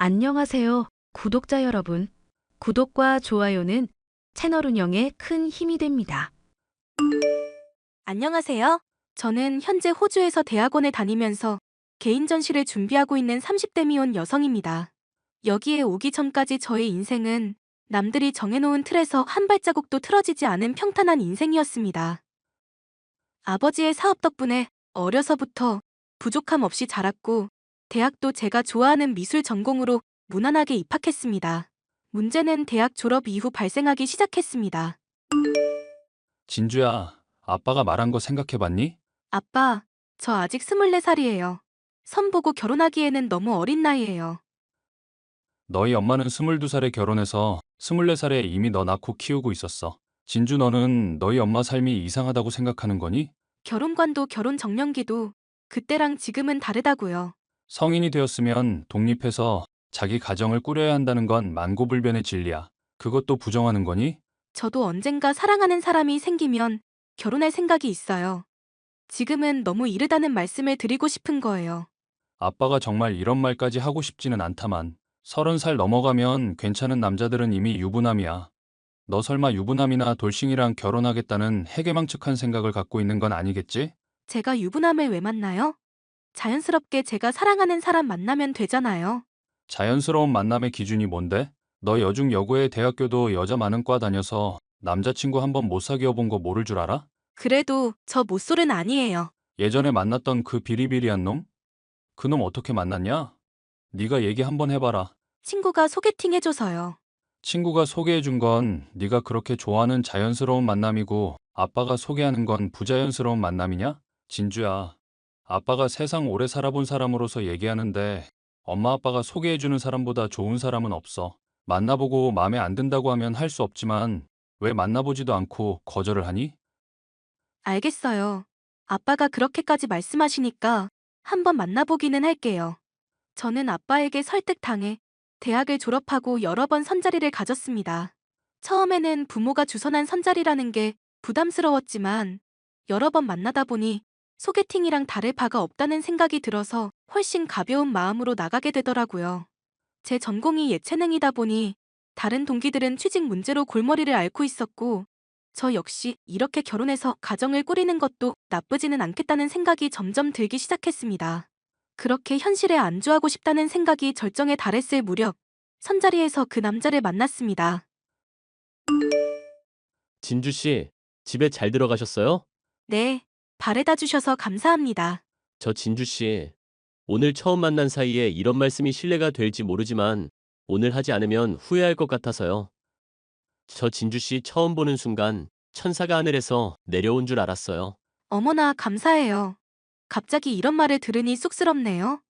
안녕하세요, 구독자 여러분. 구독과 좋아요는 채널 운영에 큰 힘이 됩니다. 안녕하세요. 저는 현재 호주에서 대학원에 다니면서 개인 전시를 준비하고 있는 30대 미혼 여성입니다. 여기에 오기 전까지 저의 인생은 남들이 정해놓은 틀에서 한 발자국도 틀어지지 않은 평탄한 인생이었습니다. 아버지의 사업 덕분에 어려서부터 부족함 없이 자랐고, 대학도 제가 좋아하는 미술 전공으로 무난하게 입학했습니다. 문제는 대학 졸업 이후 발생하기 시작했습니다. 진주야, 아빠가 말한 거 생각해봤니? 아빠, 저 아직 24살이에요. 선 보고 결혼하기에는 너무 어린 나이예요. 너희 엄마는 22살에 결혼해서 24살에 이미 너 낳고 키우고 있었어. 진주, 너는 너희 엄마 삶이 이상하다고 생각하는 거니? 결혼관도 결혼 정년기도 그때랑 지금은 다르다고요. 성인이 되었으면 독립해서 자기 가정을 꾸려야 한다는 건 만고불변의 진리야. 그것도 부정하는 거니? 저도 언젠가 사랑하는 사람이 생기면 결혼할 생각이 있어요. 지금은 너무 이르다는 말씀을 드리고 싶은 거예요. 아빠가 정말 이런 말까지 하고 싶지는 않다만 30살 넘어가면 괜찮은 남자들은 이미 유부남이야. 너 설마 유부남이나 돌싱이랑 결혼하겠다는 해괴망측한 생각을 갖고 있는 건 아니겠지? 제가 유부남을 왜 만나요? 자연스럽게 제가 사랑하는 사람 만나면 되잖아요. 자연스러운 만남의 기준이 뭔데? 너 여중 여고에 대학교도 여자 많은 과 다녀서 남자친구 한 번 못 사귀어 본 거 모를 줄 알아? 그래도 저 못쏠은 아니에요. 예전에 만났던 그 비리비리한 놈? 그 놈 어떻게 만났냐? 네가 얘기 한번 해봐라. 친구가 소개팅 해줘서요. 친구가 소개해준 건 네가 그렇게 좋아하는 자연스러운 만남이고 아빠가 소개하는 건 부자연스러운 만남이냐? 진주야, 아빠가 세상 오래 살아본 사람으로서 얘기하는데 엄마 아빠가 소개해주는 사람보다 좋은 사람은 없어. 만나보고 마음에 안 든다고 하면 할 수 없지만 왜 만나보지도 않고 거절을 하니? 알겠어요. 아빠가 그렇게까지 말씀하시니까 한번 만나보기는 할게요. 저는 아빠에게 설득당해 대학을 졸업하고 여러 번 선자리를 가졌습니다. 처음에는 부모가 주선한 선자리라는 게 부담스러웠지만 여러 번 만나다 보니 소개팅이랑 다를 바가 없다는 생각이 들어서 훨씬 가벼운 마음으로 나가게 되더라고요. 제 전공이 예체능이다 보니 다른 동기들은 취직 문제로 골머리를 앓고 있었고, 저 역시 이렇게 결혼해서 가정을 꾸리는 것도 나쁘지는 않겠다는 생각이 점점 들기 시작했습니다. 그렇게 현실에 안주하고 싶다는 생각이 절정에 달했을 무렵 선자리에서 그 남자를 만났습니다. 진주 씨, 집에 잘 들어가셨어요? 네, 바래다 주셔서 감사합니다. 저 진주 씨, 오늘 처음 만난 사이에 이런 말씀이 신뢰가 될지 모르지만 오늘 하지 않으면 후회할 것 같아서요. 저 진주 씨 처음 보는 순간 천사가 하늘에서 내려온 줄 알았어요. 어머나 감사해요. 갑자기 이런 말을 들으니 쑥스럽네요.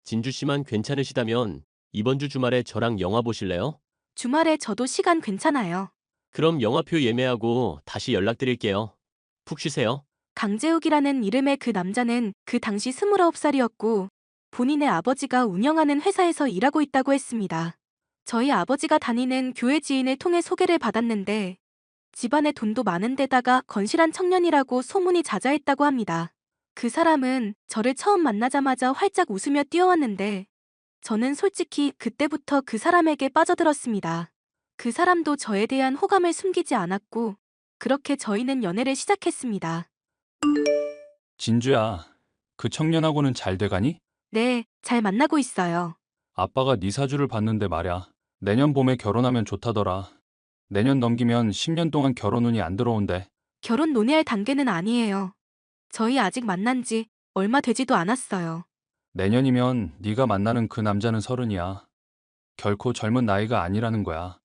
진주 씨만 괜찮으시다면 이번 주 주말에 저랑 영화 보실래요? 주말에 저도 시간 괜찮아요. 그럼 영화표 예매하고 다시 연락드릴게요. 푹 쉬세요. 강재욱이라는 이름의 그 남자는 그 당시 29살이었고 본인의 아버지가 운영하는 회사에서 일하고 있다고 했습니다. 저희 아버지가 다니는 교회 지인을 통해 소개를 받았는데 집안에 돈도 많은 데다가 건실한 청년이라고 소문이 자자했다고 합니다. 그 사람은 저를 처음 만나자마자 활짝 웃으며 뛰어왔는데 저는 솔직히 그때부터 그 사람에게 빠져들었습니다. 그 사람도 저에 대한 호감을 숨기지 않았고 그렇게 저희는 연애를 시작했습니다. 진주야, 그 청년하고는 잘 돼가니? 네, 잘 만나고 있어요. 아빠가 네 사주를 봤는데 말야. 내년 봄에 결혼하면 좋다더라. 내년 넘기면 10년 동안 결혼 운이 안 들어온대. 결혼 논의할 단계는 아니에요. 저희 아직 만난 지 얼마 되지도 않았어요. 내년이면 네가 만나는 그 남자는 30이야. 결코 젊은 나이가 아니라는 거야.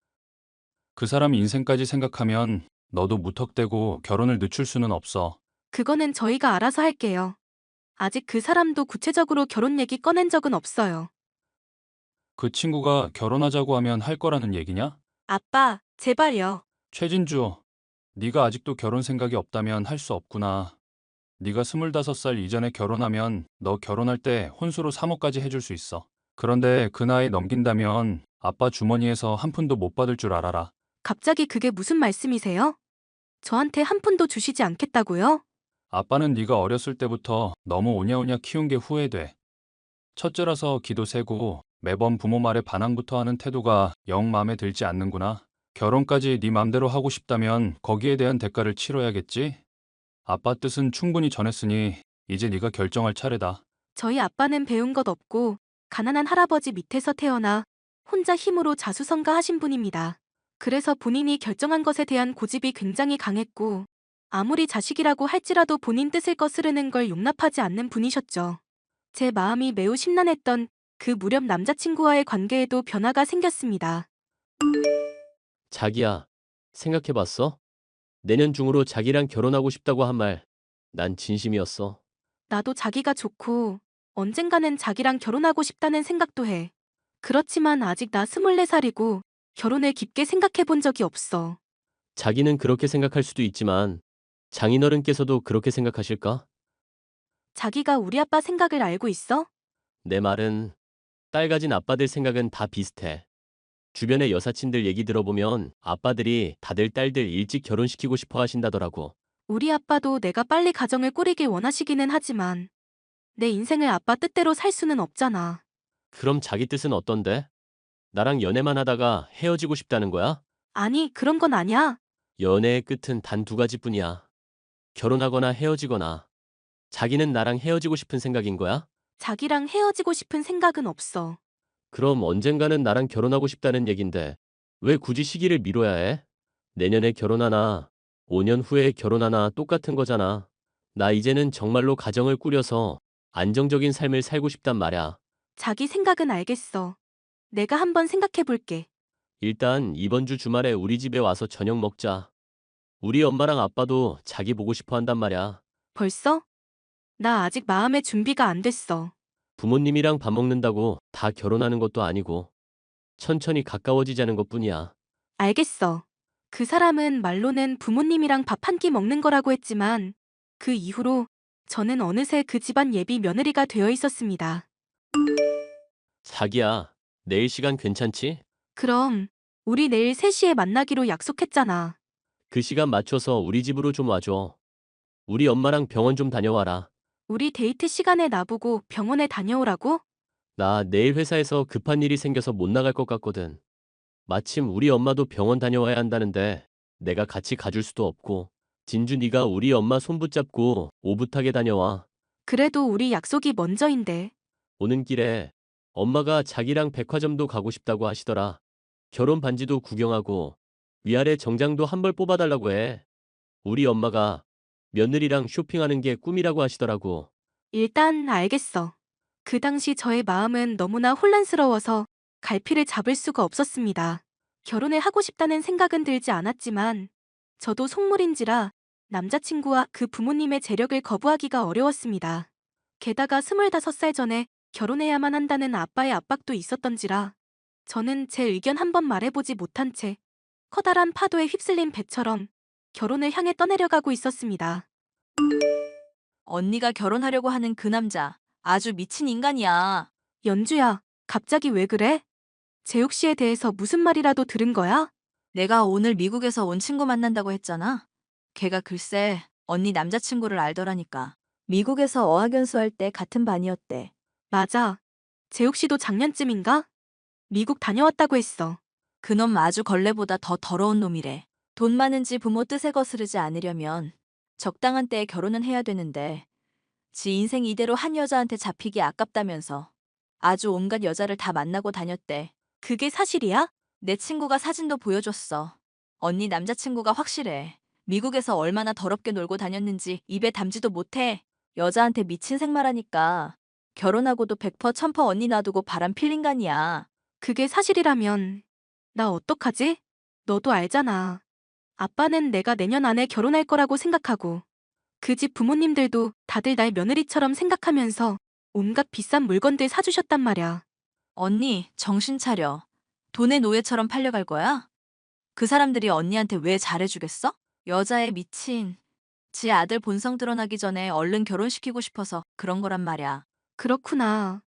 그 사람 인생까지 생각하면 너도 무턱대고 결혼을 늦출 수는 없어. 그거는 저희가 알아서 할게요. 아직 그 사람도 구체적으로 결혼 얘기 꺼낸 적은 없어요. 그 친구가 결혼하자고 하면 할 거라는 얘기냐? 아빠, 제발요. 최진주, 네가 아직도 결혼 생각이 없다면 할 수 없구나. 네가 25살 이전에 결혼하면 너 결혼할 때 혼수로 3억까지 해줄 수 있어. 그런데 그 나이 넘긴다면 아빠 주머니에서 한 푼도 못 받을 줄 알아라. 갑자기 그게 무슨 말씀이세요? 저한테 한 푼도 주시지 않겠다고요? 아빠는 네가 어렸을 때부터 너무 오냐오냐 키운 게 후회돼. 첫째라서 기도 세고 매번 부모 말에 반항부터 하는 태도가 영 마음에 들지 않는구나. 결혼까지 네 맘대로 하고 싶다면 거기에 대한 대가를 치러야겠지? 아빠 뜻은 충분히 전했으니 이제 네가 결정할 차례다. 저희 아빠는 배운 것 없고 가난한 할아버지 밑에서 태어나 혼자 힘으로 자수성가하신 분입니다. 그래서 본인이 결정한 것에 대한 고집이 굉장히 강했고 아무리 자식이라고 할지라도 본인 뜻을 거스르는 걸 용납하지 않는 분이셨죠. 제 마음이 매우 심란했던 그 무렵 남자친구와의 관계에도 변화가 생겼습니다. 자기야, 생각해봤어? 내년 중으로 자기랑 결혼하고 싶다고 한 말, 난 진심이었어. 나도 자기가 좋고 언젠가는 자기랑 결혼하고 싶다는 생각도 해. 그렇지만 아직 나 24살이고 결혼을 깊게 생각해 본 적이 없어. 자기는 그렇게 생각할 수도 있지만 장인어른께서도 그렇게 생각하실까? 자기가 우리 아빠 생각을 알고 있어? 내 말은 딸 가진 아빠들 생각은 다 비슷해. 주변의 여사친들 얘기 들어보면 아빠들이 다들 딸들 일찍 결혼시키고 싶어 하신다더라고. 우리 아빠도 내가 빨리 가정을 꾸리길 원하시기는 하지만 내 인생을 아빠 뜻대로 살 수는 없잖아. 그럼 자기 뜻은 어떤데? 나랑 연애만 하다가 헤어지고 싶다는 거야? 아니, 그런 건 아니야. 연애의 끝은 단 두 가지뿐이야. 결혼하거나 헤어지거나. 자기는 나랑 헤어지고 싶은 생각인 거야? 자기랑 헤어지고 싶은 생각은 없어. 그럼 언젠가는 나랑 결혼하고 싶다는 얘긴데 왜 굳이 시기를 미뤄야 해? 내년에 결혼하나 5년 후에 결혼하나 똑같은 거잖아. 나 이제는 정말로 가정을 꾸려서 안정적인 삶을 살고 싶단 말야. 자기 생각은 알겠어. 내가 한번 생각해 볼게. 일단 이번 주 주말에 우리 집에 와서 저녁 먹자. 우리 엄마랑 아빠도 자기 보고 싶어 한단 말야. 벌써? 나 아직 마음의 준비가 안 됐어. 부모님이랑 밥 먹는다고 다 결혼하는 것도 아니고 천천히 가까워지자는 것뿐이야. 알겠어. 그 사람은 말로는 부모님이랑 밥 한 끼 먹는 거라고 했지만 그 이후로 저는 어느새 그 집안 예비 며느리가 되어 있었습니다. 자기야, 내일 시간 괜찮지? 그럼 우리 내일 3시에 만나기로 약속했잖아. 그 시간 맞춰서 우리 집으로 좀 와줘. 우리 엄마랑 병원 좀 다녀와라. 우리 데이트 시간에 나보고 병원에 다녀오라고? 나 내일 회사에서 급한 일이 생겨서 못 나갈 것 같거든. 마침 우리 엄마도 병원 다녀와야 한다는데 내가 같이 가줄 수도 없고. 진주 네가 우리 엄마 손 붙잡고 오붓하게 다녀와. 그래도 우리 약속이 먼저인데. 오는 길에 엄마가 자기랑 백화점도 가고 싶다고 하시더라. 결혼 반지도 구경하고 위아래 정장도 한 벌 뽑아달라고 해. 우리 엄마가 며느리랑 쇼핑하는 게 꿈이라고 하시더라고. 일단 알겠어. 그 당시 저의 마음은 너무나 혼란스러워서 갈피를 잡을 수가 없었습니다. 결혼을 하고 싶다는 생각은 들지 않았지만 저도 속물인지라 남자친구와 그 부모님의 재력을 거부하기가 어려웠습니다. 게다가 25살 전에 결혼해야만 한다는 아빠의 압박도 있었던지라 저는 제 의견 한번 말해보지 못한 채 커다란 파도에 휩쓸린 배처럼 결혼을 향해 떠내려가고 있었습니다. 언니가 결혼하려고 하는 그 남자 아주 미친 인간이야. 연주야, 갑자기 왜 그래? 재욱 씨에 대해서 무슨 말이라도 들은 거야? 내가 오늘 미국에서 온 친구 만난다고 했잖아. 걔가 글쎄 언니 남자친구를 알더라니까. 미국에서 어학연수할 때 같은 반이었대. 맞아. 재욱 씨도 작년쯤인가? 미국 다녀왔다고 했어. 그놈 아주 걸레보다 더 더러운 놈이래. 돈 많은지 부모 뜻에 거스르지 않으려면 적당한 때에 결혼은 해야 되는데 지 인생 이대로 한 여자한테 잡히기 아깝다면서 아주 온갖 여자를 다 만나고 다녔대. 그게 사실이야? 내 친구가 사진도 보여줬어. 언니 남자친구가 확실해. 미국에서 얼마나 더럽게 놀고 다녔는지 입에 담지도 못해. 여자한테 미친 생말하니까 결혼하고도 100% 1000% 언니 놔두고 바람 필린 간이야. 그게 사실이라면 나 어떡하지? 너도 알잖아. 아빠는 내가 내년 안에 결혼할 거라고 생각하고 그 집 부모님들도 다들 날 며느리처럼 생각하면서 온갖 비싼 물건들 사주셨단 말야. 언니 정신 차려. 돈의 노예처럼 팔려갈 거야? 그 사람들이 언니한테 왜 잘해주겠어? 여자에 미친. 지 아들 본성 드러나기 전에 얼른 결혼시키고 싶어서 그런 거란 말이야. 그렇구나.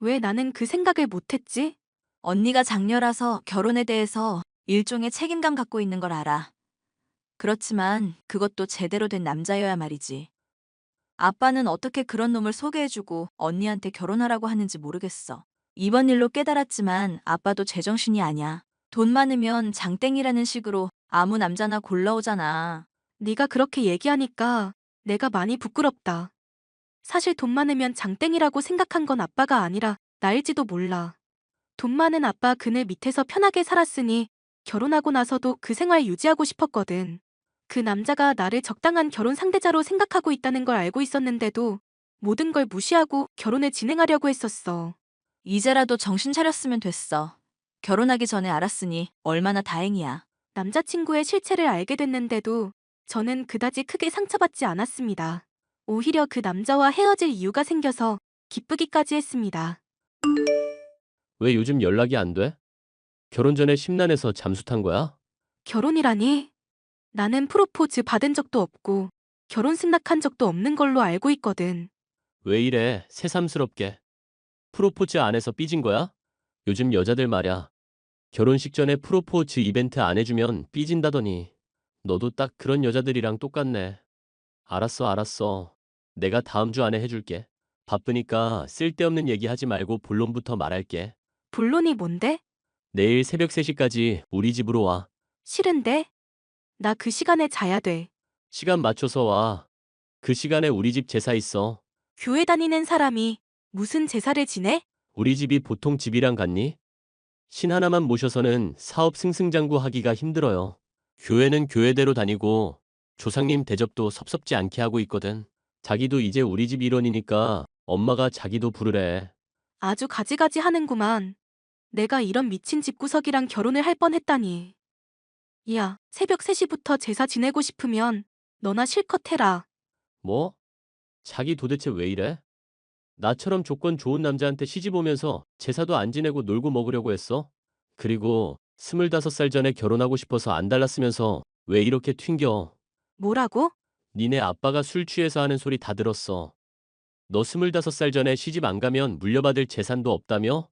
왜 나는 그 생각을 못했지? 언니가 장녀라서 결혼에 대해서 일종의 책임감 갖고 있는 걸 알아. 그렇지만 그것도 제대로 된 남자여야 말이지. 아빠는 어떻게 그런 놈을 소개해주고 언니한테 결혼하라고 하는지 모르겠어. 이번 일로 깨달았지만 아빠도 제정신이 아냐. 돈 많으면 장땡이라는 식으로 아무 남자나 골라오잖아. 네가 그렇게 얘기하니까 내가 많이 부끄럽다. 사실 돈 많으면 장땡이라고 생각한 건 아빠가 아니라 나일지도 몰라. 돈 많은 아빠 그네 밑에서 편하게 살았으니 결혼하고 나서도 그 생활 유지하고 싶었거든. 그 남자가 나를 적당한 결혼 상대자로 생각하고 있다는 걸 알고 있었는데도 모든 걸 무시하고 결혼을 진행하려고 했었어. 이제라도 정신 차렸으면 됐어. 결혼하기 전에 알았으니 얼마나 다행이야. 남자친구의 실체를 알게 됐는데도 저는 그다지 크게 상처받지 않았습니다. 오히려 그 남자와 헤어질 이유가 생겨서 기쁘기까지 했습니다. 왜 요즘 연락이 안 돼? 결혼 전에 심란해서 잠수 탄 거야? 결혼이라니? 나는 프로포즈 받은 적도 없고 결혼 승낙한 적도 없는 걸로 알고 있거든. 왜 이래, 새삼스럽게. 프로포즈 안 해서 삐진 거야? 요즘 여자들 말야. 결혼식 전에 프로포즈 이벤트 안 해주면 삐진다더니. 너도 딱 그런 여자들이랑 똑같네. 알았어. 내가 다음 주 안에 해줄게. 바쁘니까 쓸데없는 얘기 하지 말고 본론부터 말할게. 본론이 뭔데? 내일 새벽 3시까지 우리 집으로 와. 싫은데? 나 그 시간에 자야 돼. 시간 맞춰서 와. 그 시간에 우리 집 제사 있어. 교회 다니는 사람이 무슨 제사를 지내? 우리 집이 보통 집이랑 같니? 신 하나만 모셔서는 사업 승승장구하기가 힘들어요. 교회는 교회대로 다니고 조상님 대접도 섭섭지 않게 하고 있거든. 자기도 이제 우리 집 일원이니까 엄마가 자기도 부르래. 아주 가지가지 하는구만. 내가 이런 미친 집구석이랑 결혼을 할 뻔했다니. 야, 새벽 3시부터 제사 지내고 싶으면 너나 실컷 해라. 뭐? 자기 도대체 왜 이래? 나처럼 조건 좋은 남자한테 시집 오면서 제사도 안 지내고 놀고 먹으려고 했어? 그리고 25살 전에 결혼하고 싶어서 안 달랐으면서 왜 이렇게 튕겨? 뭐라고? 니네 아빠가 술 취해서 하는 소리 다 들었어. 너 25살 전에 시집 안 가면 물려받을 재산도 없다며?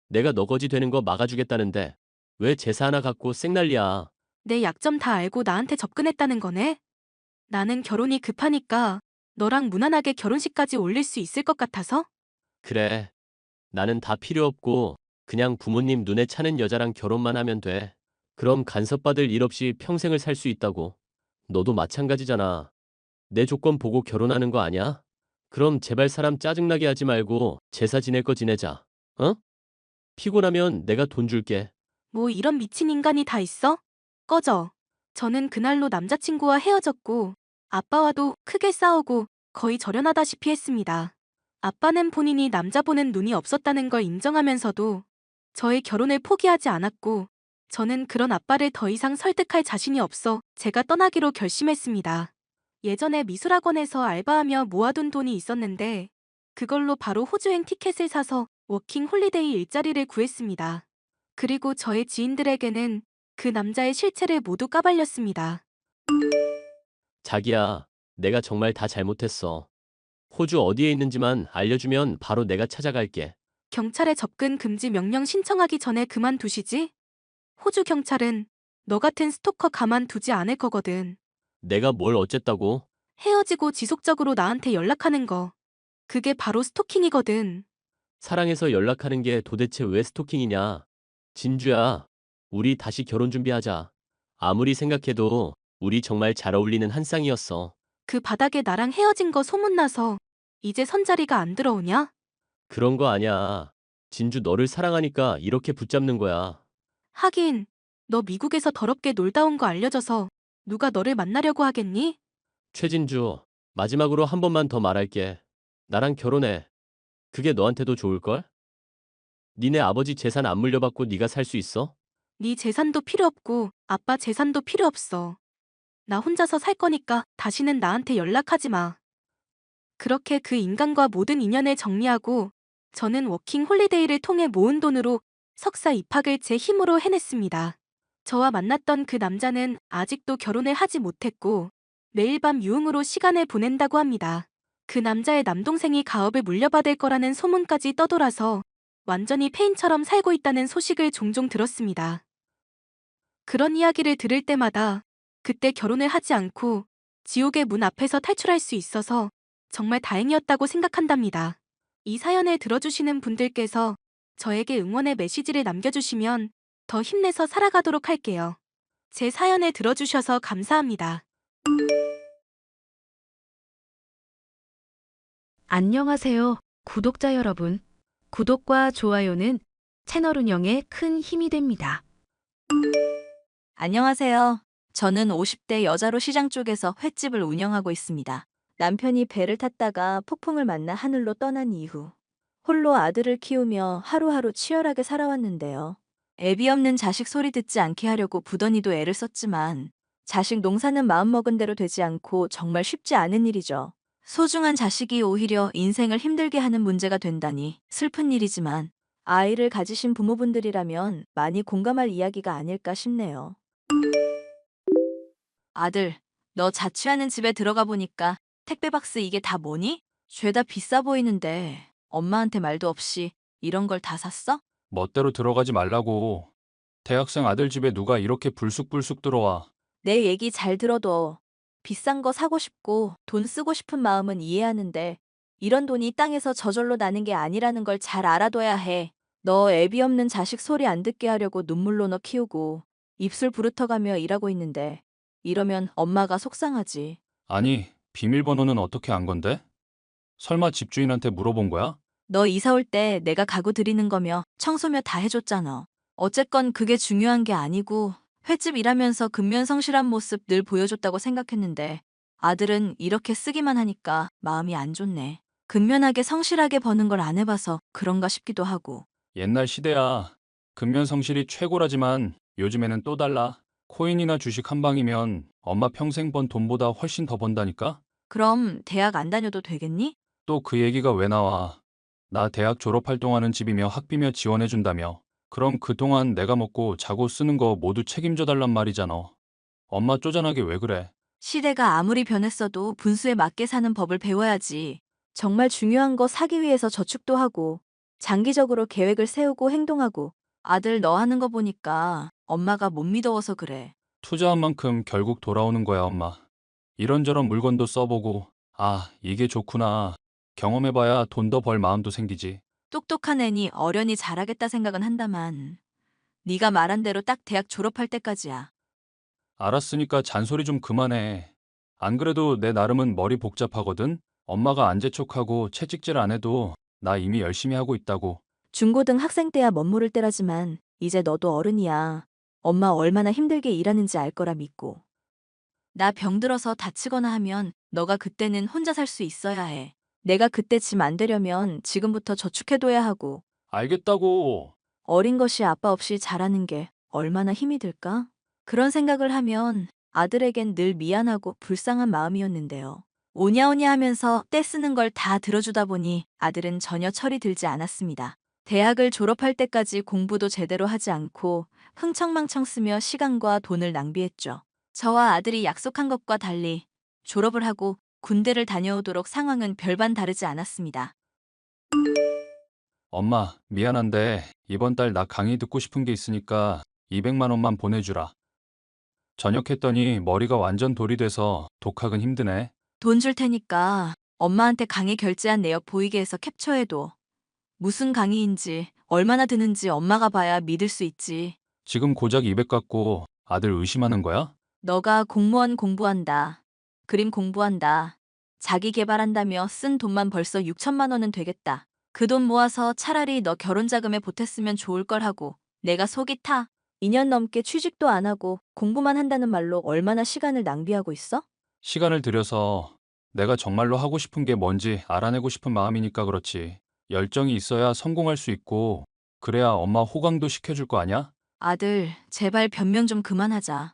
내가 너거지 되는 거 막아주겠다는데 왜 제사 하나 갖고 쌩난리야? 내 약점 다 알고 나한테 접근했다는 거네? 나는 결혼이 급하니까 너랑 무난하게 결혼식까지 올릴 수 있을 것 같아서? 그래. 나는 다 필요 없고 그냥 부모님 눈에 차는 여자랑 결혼만 하면 돼. 그럼 간섭받을 일 없이 평생을 살 수 있다고. 너도 마찬가지잖아. 내 조건 보고 결혼하는 거 아니야? 그럼 제발 사람 짜증나게 하지 말고 제사 지낼 거 지내자. 어? 피곤하면 내가 돈 줄게. 뭐 이런 미친 인간이 다 있어? 꺼져. 저는 그날로 남자친구와 헤어졌고 아빠와도 크게 싸우고 거의 절연하다시피 했습니다. 아빠는 본인이 남자 보는 눈이 없었다는 걸 인정하면서도 저의 결혼을 포기하지 않았고 저는 그런 아빠를 더 이상 설득할 자신이 없어 제가 떠나기로 결심했습니다. 예전에 미술학원에서 알바하며 모아둔 돈이 있었는데 그걸로 바로 호주행 티켓을 사서 워킹 홀리데이 일자리를 구했습니다. 그리고 저의 지인들에게는 그 남자의 실체를 모두 까발렸습니다. 자기야, 내가 정말 다 잘못했어. 호주 어디에 있는지만 알려주면 바로 내가 찾아갈게. 경찰에 접근 금지 명령 신청하기 전에 그만두시지? 호주 경찰은 너 같은 스토커 가만두지 않을 거거든. 내가 뭘 어쨌다고? 헤어지고 지속적으로 나한테 연락하는 거. 그게 바로 스토킹이거든. 사랑해서 연락하는 게 도대체 왜 스토킹이냐? 진주야, 우리 다시 결혼 준비하자. 아무리 생각해도 우리 정말 잘 어울리는 한 쌍이었어. 그 바닥에 나랑 헤어진 거 소문나서 이제 선자리가 안 들어오냐? 그런 거 아니야. 진주 너를 사랑하니까 이렇게 붙잡는 거야. 하긴 너 미국에서 더럽게 놀다 온 거 알려져서 누가 너를 만나려고 하겠니? 최진주, 마지막으로 한 번만 더 말할게. 나랑 결혼해. 그게 너한테도 좋을걸? 니네 아버지 재산 안 물려받고 네가 살 수 있어? 네 재산도 필요 없고 아빠 재산도 필요 없어. 나 혼자서 살 거니까 다시는 나한테 연락하지 마. 그렇게 그 인간과 모든 인연을 정리하고 저는 워킹 홀리데이를 통해 모은 돈으로 석사 입학을 제 힘으로 해냈습니다. 저와 만났던 그 남자는 아직도 결혼을 하지 못했고 매일 밤 유흥으로 시간을 보낸다고 합니다. 그 남자의 남동생이 가업을 물려받을 거라는 소문까지 떠돌아서 완전히 폐인처럼 살고 있다는 소식을 종종 들었습니다. 그런 이야기를 들을 때마다 그때 결혼을 하지 않고 지옥의 문 앞에서 탈출할 수 있어서 정말 다행이었다고 생각한답니다. 이 사연을 들어주시는 분들께서 저에게 응원의 메시지를 남겨주시면 더 힘내서 살아가도록 할게요. 제 사연을 들어주셔서 감사합니다. 안녕하세요, 구독자 여러분. 구독과 좋아요는 채널 운영에 큰 힘이 됩니다. 안녕하세요. 저는 50대 여자로 시장 쪽에서 횟집을 운영하고 있습니다. 남편이 배를 탔다가 폭풍을 만나 하늘로 떠난 이후 홀로 아들을 키우며 하루하루 치열하게 살아왔는데요. 애비 없는 자식 소리 듣지 않게 하려고 부더니도 애를 썼지만 자식 농사는 마음먹은 대로 되지 않고 정말 쉽지 않은 일이죠. 소중한 자식이 오히려 인생을 힘들게 하는 문제가 된다니 슬픈 일이지만 아이를 가지신 부모분들이라면 많이 공감할 이야기가 아닐까 싶네요. 아들, 너 자취하는 집에 들어가 보니까 택배 박스 이게 다 뭐니? 죄다 비싸 보이는데 엄마한테 말도 없이 이런 걸 다 샀어? 멋대로 들어가지 말라고. 대학생 아들 집에 누가 이렇게 불쑥불쑥 들어와. 내 얘기 잘 들어도 비싼 거 사고 싶고 돈 쓰고 싶은 마음은 이해하는데 이런 돈이 땅에서 저절로 나는 게 아니라는 걸 잘 알아둬야 해. 너 애비 없는 자식 소리 안 듣게 하려고 눈물로 너 키우고 입술 부르터가며 일하고 있는데 이러면 엄마가 속상하지. 아니, 비밀번호는 어떻게 안 건데? 설마 집주인한테 물어본 거야? 너 이사 올 때 내가 가구 드리는 거며 청소며 다 해줬잖아. 어쨌건 그게 중요한 게 아니고 횟집 일하면서 근면성실한 모습 늘 보여줬다고 생각했는데 아들은 이렇게 쓰기만 하니까 마음이 안 좋네. 근면하게 성실하게 버는 걸 안 해봐서 그런가 싶기도 하고. 옛날 시대야. 근면성실이 최고라지만 요즘에는 또 달라. 코인이나 주식 한 방이면 엄마 평생 번 돈보다 훨씬 더 번다니까? 그럼 대학 안 다녀도 되겠니? 또 그 얘기가 왜 나와? 나 대학 졸업할 동안은 집이며 학비며 지원해준다며. 그럼 그동안 내가 먹고 자고 쓰는 거 모두 책임져 달란 말이잖아. 엄마 쪼잔하게 왜 그래? 시대가 아무리 변했어도 분수에 맞게 사는 법을 배워야지. 정말 중요한 거 사기 위해서 저축도 하고, 장기적으로 계획을 세우고 행동하고, 아들 너 하는 거 보니까 엄마가 못 믿어워서 그래. 투자한 만큼 결국 돌아오는 거야, 엄마. 이런저런 물건도 써보고, 아, 이게 좋구나. 경험해봐야 돈 더 벌 마음도 생기지. 똑똑한 애니 어련히 잘하겠다 생각은 한다만, 네가 말한 대로 딱 대학 졸업할 때까지야. 알았으니까 잔소리 좀 그만해. 안 그래도 내 나름은 머리 복잡하거든? 엄마가 안 재촉하고 채찍질 안 해도 나 이미 열심히 하고 있다고. 중고등 학생 때야 멋모를 때라지만, 이제 너도 어른이야. 엄마 얼마나 힘들게 일하는지 알 거라 믿고. 나 병들어서 다치거나 하면 너가 그때는 혼자 살 수 있어야 해. 내가 그때 짐 안 되려면 지금부터 저축해둬야 하고 알겠다고. 어린 것이 아빠 없이 자라는 게 얼마나 힘이 들까? 그런 생각을 하면 아들에겐 늘 미안하고 불쌍한 마음이었는데요. 오냐오냐 하면서 떼 쓰는 걸 다 들어주다 보니 아들은 전혀 철이 들지 않았습니다. 대학을 졸업할 때까지 공부도 제대로 하지 않고 흥청망청 쓰며 시간과 돈을 낭비했죠. 저와 아들이 약속한 것과 달리 졸업을 하고 군대를 다녀오도록 상황은 별반 다르지 않았습니다. 엄마, 미안한데 이번 달 나 강의 듣고 싶은 게 있으니까 200만 원만 보내주라. 전역했더니 머리가 완전 돌이 돼서 독학은 힘드네. 돈 줄 테니까 엄마한테 강의 결제한 내역 보이게 해서 캡처해둬. 무슨 강의인지 얼마나 드는지 엄마가 봐야 믿을 수 있지. 지금 고작 200 갖고 아들 의심하는 거야? 너가 공무원 공부한다. 그림 공부한다. 자기 개발한다며 쓴 돈만 벌써 6천만 원은 되겠다. 그 돈 모아서 차라리 너 결혼 자금에 보탰으면 좋을 걸 하고 내가 속이 타. 2년 넘게 취직도 안 하고 공부만 한다는 말로 얼마나 시간을 낭비하고 있어? 시간을 들여서 내가 정말로 하고 싶은 게 뭔지 알아내고 싶은 마음이니까 그렇지. 열정이 있어야 성공할 수 있고 그래야 엄마 호강도 시켜줄 거 아냐? 아들, 제발 변명 좀 그만하자.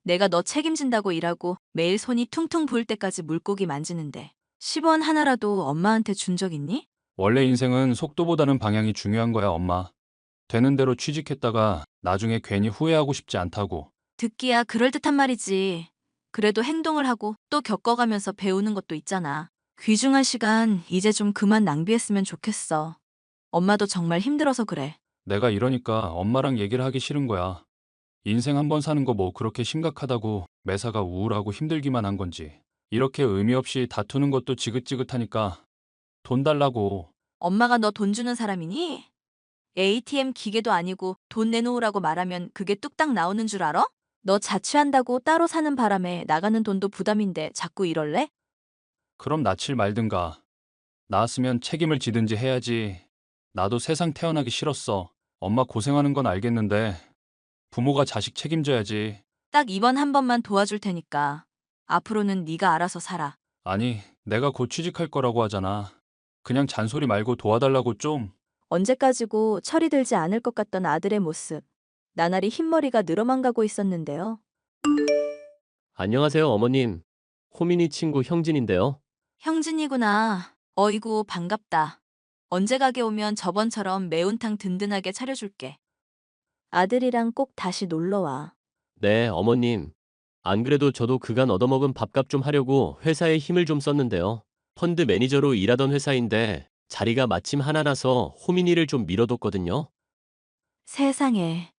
내가 너 책임진다고 일하고 매일 손이 퉁퉁 부을 때까지 물고기 만지는데 10원 하나라도 엄마한테 준 적 있니? 원래 인생은 속도보다는 방향이 중요한 거야, 엄마. 되는 대로 취직했다가 나중에 괜히 후회하고 싶지 않다고. 듣기야 그럴듯한 말이지. 그래도 행동을 하고 또 겪어가면서 배우는 것도 있잖아. 귀중한 시간 이제 좀 그만 낭비했으면 좋겠어. 엄마도 정말 힘들어서 그래. 내가 이러니까 엄마랑 얘기를 하기 싫은 거야. 인생 한 번 사는 거 뭐 그렇게 심각하다고 매사가 우울하고 힘들기만 한 건지. 이렇게 의미 없이 다투는 것도 지긋지긋하니까 돈 달라고. 엄마가 너 돈 주는 사람이니? ATM 기계도 아니고 돈 내놓으라고 말하면 그게 뚝딱 나오는 줄 알아? 너 자취한다고 따로 사는 바람에 나가는 돈도 부담인데 자꾸 이럴래? 그럼 낳질 말든가. 낳았으면 책임을 지든지 해야지. 나도 세상 태어나기 싫었어. 엄마 고생하는 건 알겠는데 부모가 자식 책임져야지. 딱 이번 한 번만 도와줄 테니까 앞으로는 네가 알아서 살아. 아니, 내가 곧 취직할 거라고 하잖아. 그냥 잔소리 말고 도와달라고 좀. 언제까지고 철이 들지 않을 것 같던 아들의 모습. 나날이 흰머리가 늘어만 가고 있었는데요. 안녕하세요, 어머님. 호민이 친구 형진인데요. 형진이구나. 어이구, 반갑다. 언제 가게 오면 저번처럼 매운탕 든든하게 차려줄게. 아들이랑 꼭 다시 놀러와. 네, 어머님. 안 그래도 저도 그간 얻어먹은 밥값 좀 하려고 회사에 힘을 좀 썼는데요. 펀드 매니저로 일하던 회사인데 자리가 마침 하나라서 호민이를 좀 밀어뒀거든요. 세상에.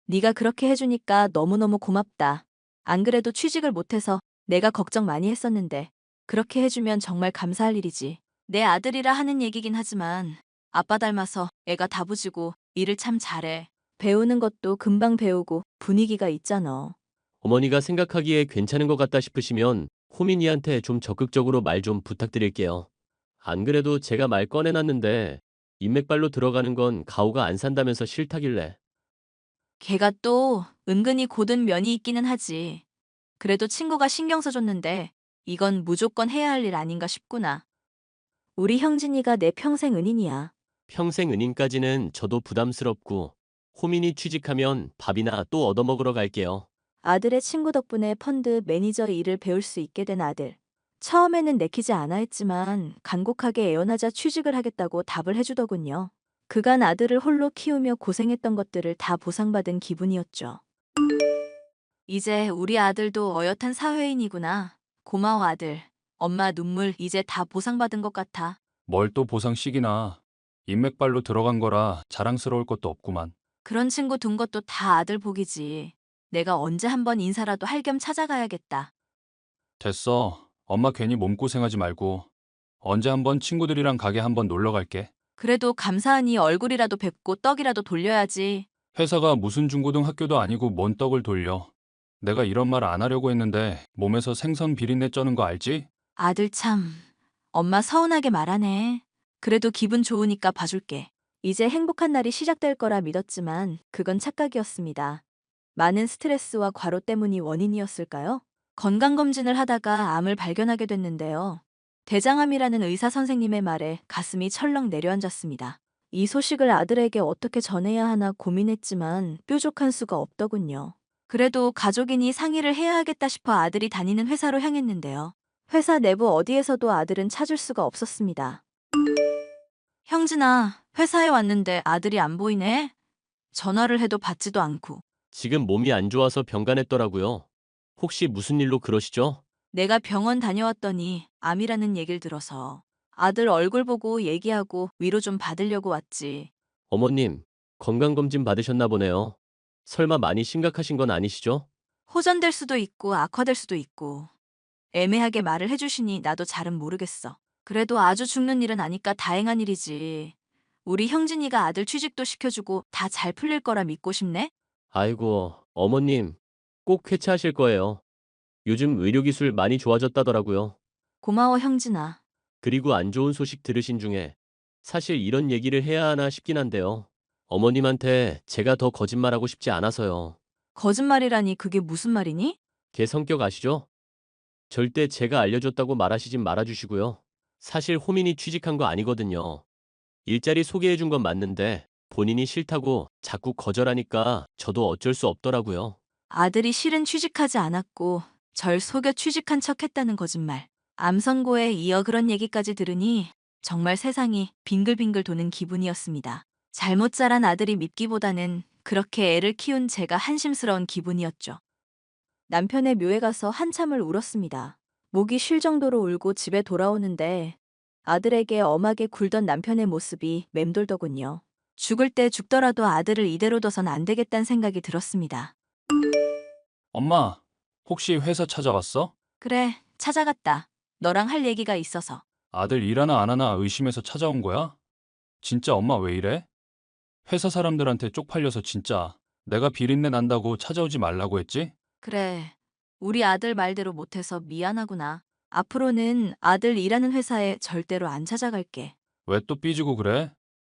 네가 그렇게 해주니까 너무너무 고맙다. 안 그래도 취직을 못해서 내가 걱정 많이 했었는데 그렇게 해주면 정말 감사할 일이지. 내 아들이라 하는 얘기긴 하지만 아빠 닮아서 애가 다부지고 일을 참 잘해. 배우는 것도 금방 배우고 분위기가 있잖아. 어머니가 생각하기에 괜찮은 것 같다 싶으시면 호민이한테 좀 적극적으로 말 좀 부탁드릴게요. 안 그래도 제가 말 꺼내놨는데 인맥발로 들어가는 건 가오가 안 산다면서 싫다길래. 걔가 또 은근히 고든 면이 있기는 하지. 그래도 친구가 신경 써줬는데 이건 무조건 해야 할 일 아닌가 싶구나. 우리 형진이가 내 평생 은인이야. 평생 은인까지는 저도 부담스럽고 호민이 취직하면 밥이나 또 얻어먹으러 갈게요. 아들의 친구 덕분에 펀드 매니저 일을 배울 수 있게 된 아들. 처음에는 내키지 않아 했지만 간곡하게 애원하자 취직을 하겠다고 답을 해주더군요. 그간 아들을 홀로 키우며 고생했던 것들을 다 보상받은 기분이었죠. 이제 우리 아들도 어엿한 사회인이구나. 고마워 아들. 엄마 눈물 이제 다 보상받은 것 같아. 뭘 또 보상식이나. 인맥발로 들어간 거라 자랑스러울 것도 없구만. 그런 친구 둔 것도 다 아들 복이지. 내가 언제 한번 인사라도 할 겸 찾아가야겠다. 됐어. 엄마 괜히 몸고생하지 말고. 언제 한번 친구들이랑 가게 한번 놀러 갈게. 그래도 감사하니 얼굴이라도 뵙고 떡이라도 돌려야지. 회사가 무슨 중고등학교도 아니고 뭔 떡을 돌려. 내가 이런 말 안 하려고 했는데 몸에서 생선 비린내 쩌는 거 알지? 아들 참. 엄마 서운하게 말하네. 그래도 기분 좋으니까 봐줄게. 이제 행복한 날이 시작될 거라 믿었지만 그건 착각이었습니다. 많은 스트레스와 과로 때문이 원인이었을까요? 건강검진을 하다가 암을 발견하게 됐는데요. 대장암이라는 의사 선생님의 말에 가슴이 철렁 내려앉았습니다. 이 소식을 아들에게 어떻게 전해야 하나 고민했지만 뾰족한 수가 없더군요. 그래도 가족이니 상의를 해야 하겠다 싶어 아들이 다니는 회사로 향했는데요. 회사 내부 어디에서도 아들은 찾을 수가 없었습니다. 형진아, 회사에 왔는데 아들이 안 보이네? 전화를 해도 받지도 않고. 지금 몸이 안 좋아서 병간했더라고요. 혹시 무슨 일로 그러시죠? 내가 병원 다녀왔더니 암이라는 얘기를 들어서 아들 얼굴 보고 얘기하고 위로 좀 받으려고 왔지. 어머님, 건강검진 받으셨나 보네요. 설마 많이 심각하신 건 아니시죠? 호전될 수도 있고 악화될 수도 있고 애매하게 말을 해주시니 나도 잘은 모르겠어. 그래도 아주 죽는 일은 아니까 다행한 일이지. 우리 형진이가 아들 취직도 시켜주고 다 잘 풀릴 거라 믿고 싶네? 아이고, 어머님, 꼭 쾌차하실 거예요. 요즘 의료기술 많이 좋아졌다더라고요. 고마워 형진아. 그리고 안 좋은 소식 들으신 중에 사실 이런 얘기를 해야 하나 싶긴 한데요. 어머님한테 제가 더 거짓말하고 싶지 않아서요. 거짓말이라니 그게 무슨 말이니? 걔 성격 아시죠? 절대 제가 알려줬다고 말하시진 말아주시고요. 사실 호민이 취직한 거 아니거든요. 일자리 소개해준 건 맞는데 본인이 싫다고 자꾸 거절하니까 저도 어쩔 수 없더라고요. 아들이 실은 취직하지 않았고 절 속여 취직한 척 했다는 거짓말. 암 선고에 이어 그런 얘기까지 들으니 정말 세상이 빙글빙글 도는 기분이었습니다. 잘못 자란 아들이 밉기보다는 그렇게 애를 키운 제가 한심스러운 기분이었죠. 남편의 묘에 가서 한참을 울었습니다. 목이 쉴 정도로 울고 집에 돌아오는데 아들에게 엄하게 굴던 남편의 모습이 맴돌더군요. 죽을 때 죽더라도 아들을 이대로 둬선 안 되겠다는 생각이 들었습니다. 엄마, 혹시 회사 찾아왔어? 그래, 찾아갔다. 너랑 할 얘기가 있어서. 아들 일하나 안 하나 의심해서 찾아온 거야? 진짜 엄마 왜 이래? 회사 사람들한테 쪽팔려서 진짜 내가 비린내 난다고 찾아오지 말라고 했지? 그래. 우리 아들 말대로 못해서 미안하구나. 앞으로는 아들 일하는 회사에 절대로 안 찾아갈게. 왜 또 삐지고 그래?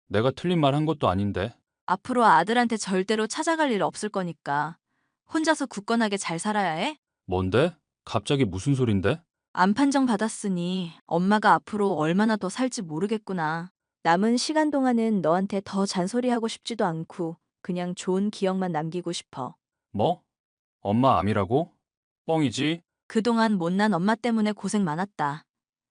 내가 틀린 말 한 것도 아닌데. 앞으로 아들한테 절대로 찾아갈 일 없을 거니까 혼자서 굳건하게 잘 살아야 해. 뭔데? 갑자기 무슨 소린데? 암 판정 받았으니 엄마가 앞으로 얼마나 더 살지 모르겠구나. 남은 시간 동안은 너한테 더 잔소리하고 싶지도 않고 그냥 좋은 기억만 남기고 싶어. 뭐? 엄마 암이라고? 뻥이지? 그동안 못난 엄마 때문에 고생 많았다.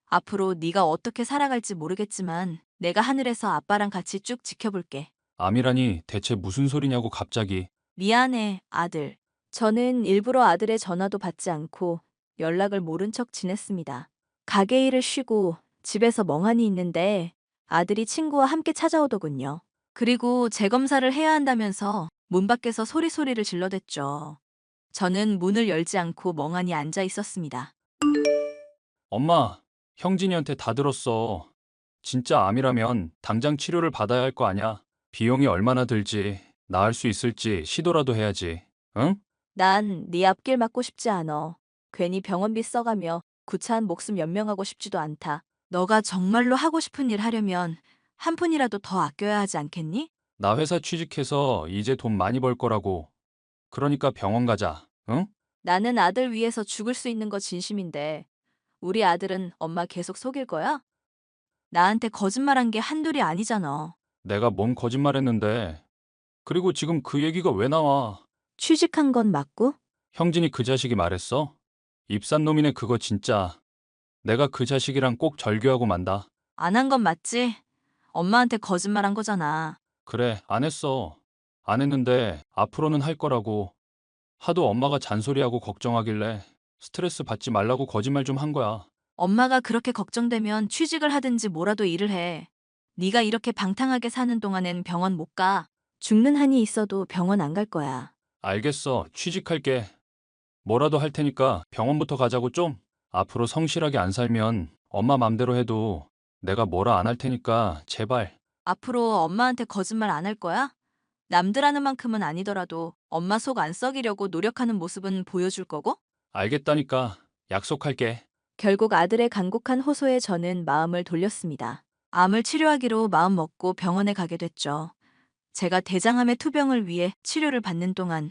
앞으로 네가 어떻게 살아갈지 모르겠지만 내가 하늘에서 아빠랑 같이 쭉 지켜볼게. 암이라니 대체 무슨 소리냐고 갑자기. 미안해, 아들. 저는 일부러 아들의 전화도 받지 않고 연락을 모른 척 지냈습니다. 가게 일을 쉬고 집에서 멍하니 있는데 아들이 친구와 함께 찾아오더군요. 그리고 재검사를 해야 한다면서 문 밖에서 소리소리를 질러댔죠. 저는 문을 열지 않고 멍하니 앉아 있었습니다. 엄마, 형진이한테 다 들었어. 진짜 암이라면 당장 치료를 받아야 할 거 아냐? 비용이 얼마나 들지, 나을 수 있을지 시도라도 해야지. 응? 난 네 앞길 막고 싶지 않아. 괜히 병원비 써가며 구차한 목숨 연명하고 싶지도 않다. 너가 정말로 하고 싶은 일 하려면 한 푼이라도 더 아껴야 하지 않겠니? 나 회사 취직해서 이제 돈 많이 벌 거라고. 그러니까 병원 가자. 응? 나는 아들 위해서 죽을 수 있는 거 진심인데 우리 아들은 엄마 계속 속일 거야? 나한테 거짓말한 게 한둘이 아니잖아. 내가 뭔 거짓말했는데. 그리고 지금 그 얘기가 왜 나와? 취직한 건 맞고? 형진이 그 자식이 말했어? 입산 놈이네 그거 진짜. 내가 그 자식이랑 꼭 절교하고 만다. 안 한 건 맞지? 엄마한테 거짓말한 거잖아. 그래, 안 했어. 안 했는데 앞으로는 할 거라고. 하도 엄마가 잔소리하고 걱정하길래 스트레스 받지 말라고 거짓말 좀 한 거야. 엄마가 그렇게 걱정되면 취직을 하든지 뭐라도 일을 해. 네가 이렇게 방탕하게 사는 동안엔 병원 못 가. 죽는 한이 있어도 병원 안 갈 거야. 알겠어. 취직할게. 뭐라도 할 테니까 병원부터 가자고 좀. 앞으로 성실하게 안 살면 엄마 맘대로 해도 내가 뭐라 안 할 테니까 제발. 앞으로 엄마한테 거짓말 안 할 거야? 남들 하는 만큼은 아니더라도 엄마 속 안 썩이려고 노력하는 모습은 보여줄 거고? 알겠다니까. 약속할게. 결국 아들의 간곡한 호소에 저는 마음을 돌렸습니다. 암을 치료하기로 마음 먹고 병원에 가게 됐죠. 제가 대장암의 투병을 위해 치료를 받는 동안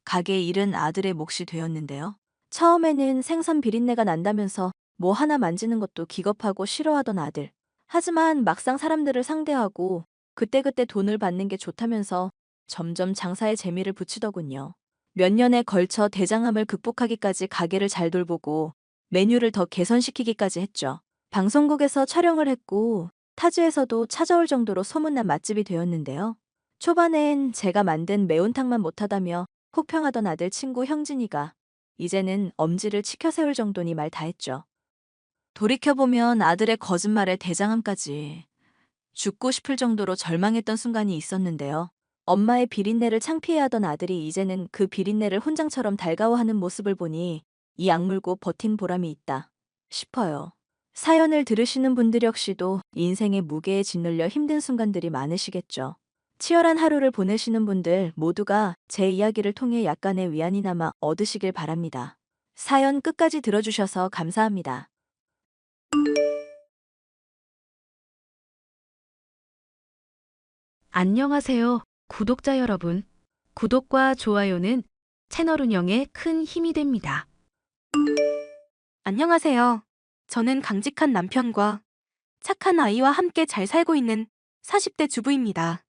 가게 일은 아들의 몫이 되었는데요. 처음에는 생선 비린내가 난다면서 뭐 하나 만지는 것도 기겁하고 싫어하던 아들. 하지만 막상 사람들을 상대하고 그때그때 돈을 받는 게 좋다면서 점점 장사에 재미를 붙이더군요. 몇 년에 걸쳐 대장암을 극복하기까지 가게를 잘 돌보고 메뉴를 더 개선시키기까지 했죠. 방송국에서 촬영을 했고 타지에서도 찾아올 정도로 소문난 맛집이 되었는데요. 초반엔 제가 만든 매운탕만 못하다며 혹평하던 아들 친구 형진이가 이제는 엄지를 치켜 세울 정도니 말 다 했죠. 돌이켜보면 아들의 거짓말에 대장암까지 죽고 싶을 정도로 절망했던 순간이 있었는데요. 엄마의 비린내를 창피해하던 아들이 이제는 그 비린내를 훈장처럼 달가워하는 모습을 보니 이 악물고 버틴 보람이 있다 싶어요. 사연을 들으시는 분들 역시도 인생의 무게에 짓눌려 힘든 순간들이 많으시겠죠. 치열한 하루를 보내시는 분들 모두가 제 이야기를 통해 약간의 위안이나마 얻으시길 바랍니다. 사연 끝까지 들어주셔서 감사합니다. 안녕하세요, 구독자 여러분. 구독과 좋아요는 채널 운영에 큰 힘이 됩니다. 안녕하세요. 저는 강직한 남편과 착한 아이와 함께 잘 살고 있는 40대 주부입니다.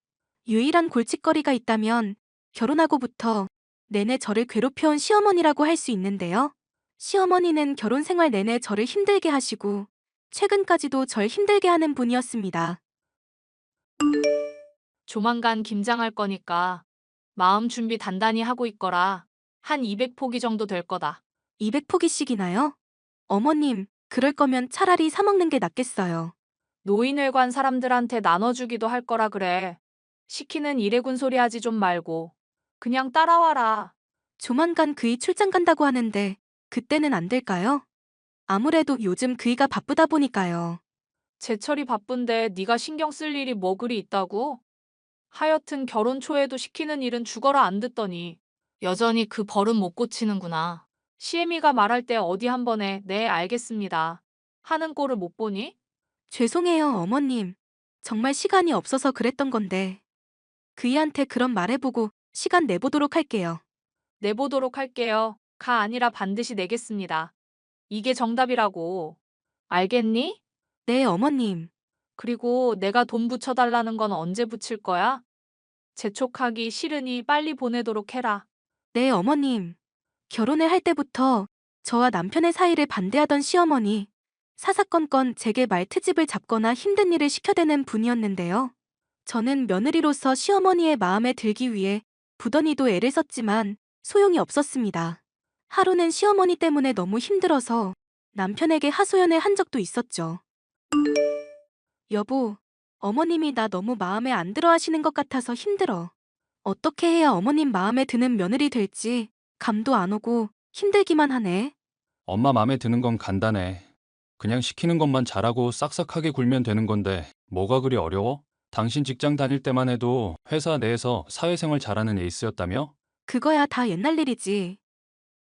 유일한 골칫거리가 있다면 결혼하고부터 내내 저를 괴롭혀온 시어머니라고 할 수 있는데요. 시어머니는 결혼 생활 내내 저를 힘들게 하시고 최근까지도 절 힘들게 하는 분이었습니다. 조만간 김장할 거니까 마음 준비 단단히 하고 있거라. 한 200포기 정도 될 거다. 200포기씩이나요? 어머님, 그럴 거면 차라리 사 먹는 게 낫겠어요. 노인회관 사람들한테 나눠주기도 할 거라 그래. 시키는 일해군 소리 하지 좀 말고. 그냥 따라와라. 조만간 그이 출장 간다고 하는데 그때는 안 될까요? 아무래도 요즘 그이가 바쁘다 보니까요. 제철이 바쁜데 네가 신경 쓸 일이 뭐 그리 있다고? 하여튼 결혼 초에도 시키는 일은 죽어라 안 듣더니 여전히 그 버릇 못 고치는구나. 시애미가 말할 때 어디 한 번에 네 알겠습니다 하는 꼴을 못 보니? 죄송해요, 어머님. 정말 시간이 없어서 그랬던 건데. 그이한테 그런 말해보고 시간 내보도록 할게요. 내보도록 할게요. 가 아니라 반드시 내겠습니다. 이게 정답이라고. 알겠니? 네, 어머님. 그리고 내가 돈 붙여달라는 건 언제 붙일 거야? 재촉하기 싫으니 빨리 보내도록 해라. 네, 어머님. 결혼을 할 때부터 저와 남편의 사이를 반대하던 시어머니. 사사건건 제게 말트집을 잡거나 힘든 일을 시켜대는 분이었는데요. 저는 며느리로서 시어머니의 마음에 들기 위해 부더니도 애를 썼지만 소용이 없었습니다. 하루는 시어머니 때문에 너무 힘들어서 남편에게 하소연을 한 적도 있었죠. 여보, 어머님이 나 너무 마음에 안 들어 하시는 것 같아서 힘들어. 어떻게 해야 어머님 마음에 드는 며느리 될지 감도 안 오고 힘들기만 하네. 엄마 맘에 드는 건 간단해. 그냥 시키는 것만 잘하고 싹싹하게 굴면 되는 건데 뭐가 그리 어려워? 당신 직장 다닐 때만 해도 회사 내에서 사회생활 잘하는 에이스였다며? 그거야 다 옛날 일이지.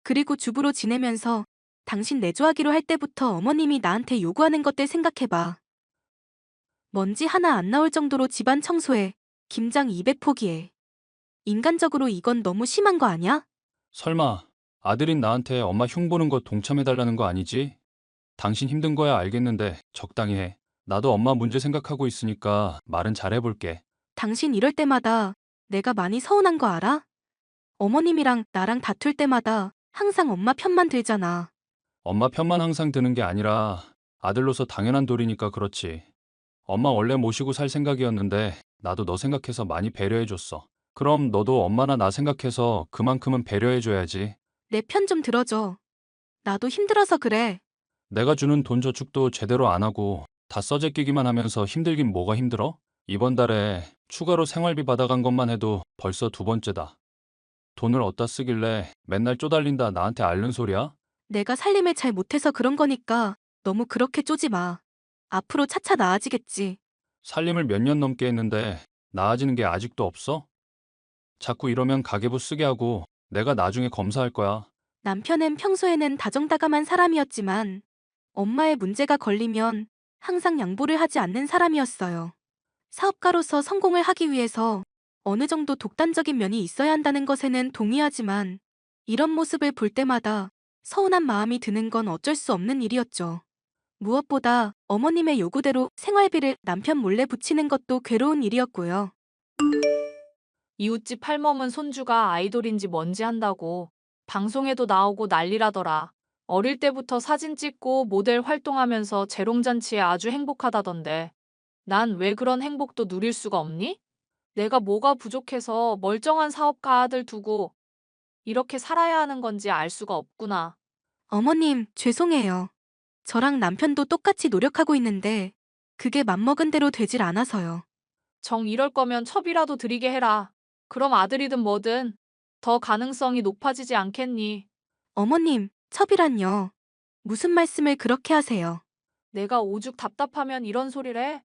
그리고 주부로 지내면서 당신 내조하기로 할 때부터 어머님이 나한테 요구하는 것들 생각해봐. 먼지 하나 안 나올 정도로 집안 청소해. 김장 200포기에. 인간적으로 이건 너무 심한 거 아니야? 설마 아들인 나한테 엄마 흉 보는 거 동참해달라는 거 아니지? 당신 힘든 거야 알겠는데 적당히 해. 나도 엄마 문제 생각하고 있으니까 말은 잘해볼게. 당신 이럴 때마다 내가 많이 서운한 거 알아? 어머님이랑 나랑 다툴 때마다 항상 엄마 편만 들잖아. 엄마 편만 항상 드는 게 아니라 아들로서 당연한 도리니까 그렇지. 엄마 원래 모시고 살 생각이었는데 나도 너 생각해서 많이 배려해줬어. 그럼 너도 엄마나 나 생각해서 그만큼은 배려해줘야지. 내 편 좀 들어줘. 나도 힘들어서 그래. 내가 주는 돈 저축도 제대로 안 하고 다 써제끼기만 하면서 힘들긴 뭐가 힘들어? 이번 달에 추가로 생활비 받아간 것만 해도 벌써 두 번째다. 돈을 어디다 쓰길래 맨날 쪼달린다 나한테 앓는 소리야? 내가 살림을 잘 못해서 그런 거니까 너무 그렇게 쪼지 마. 앞으로 차차 나아지겠지. 살림을 몇 년 넘게 했는데 나아지는 게 아직도 없어? 자꾸 이러면 가계부 쓰게 하고 내가 나중에 검사할 거야. 남편은 평소에는 다정다감한 사람이었지만 엄마의 문제가 걸리면 항상 양보를 하지 않는 사람이었어요. 사업가로서 성공을 하기 위해서 어느 정도 독단적인 면이 있어야 한다는 것에는 동의하지만 이런 모습을 볼 때마다 서운한 마음이 드는 건 어쩔 수 없는 일이었죠. 무엇보다 어머님의 요구대로 생활비를 남편 몰래 붙이는 것도 괴로운 일이었고요. 이웃집 할멈은 손주가 아이돌인지 뭔지 한다고 방송에도 나오고 난리라더라. 어릴 때부터 사진 찍고 모델 활동하면서 재롱잔치에 아주 행복하다던데. 난 왜 그런 행복도 누릴 수가 없니? 내가 뭐가 부족해서 멀쩡한 사업가 아들 두고 이렇게 살아야 하는 건지 알 수가 없구나. 어머님, 죄송해요. 저랑 남편도 똑같이 노력하고 있는데 그게 맘먹은 대로 되질 않아서요. 정 이럴 거면 첩이라도 드리게 해라. 그럼 아들이든 뭐든 더 가능성이 높아지지 않겠니? 어머님, 첩이란요. 무슨 말씀을 그렇게 하세요? 내가 오죽 답답하면 이런 소리를 해?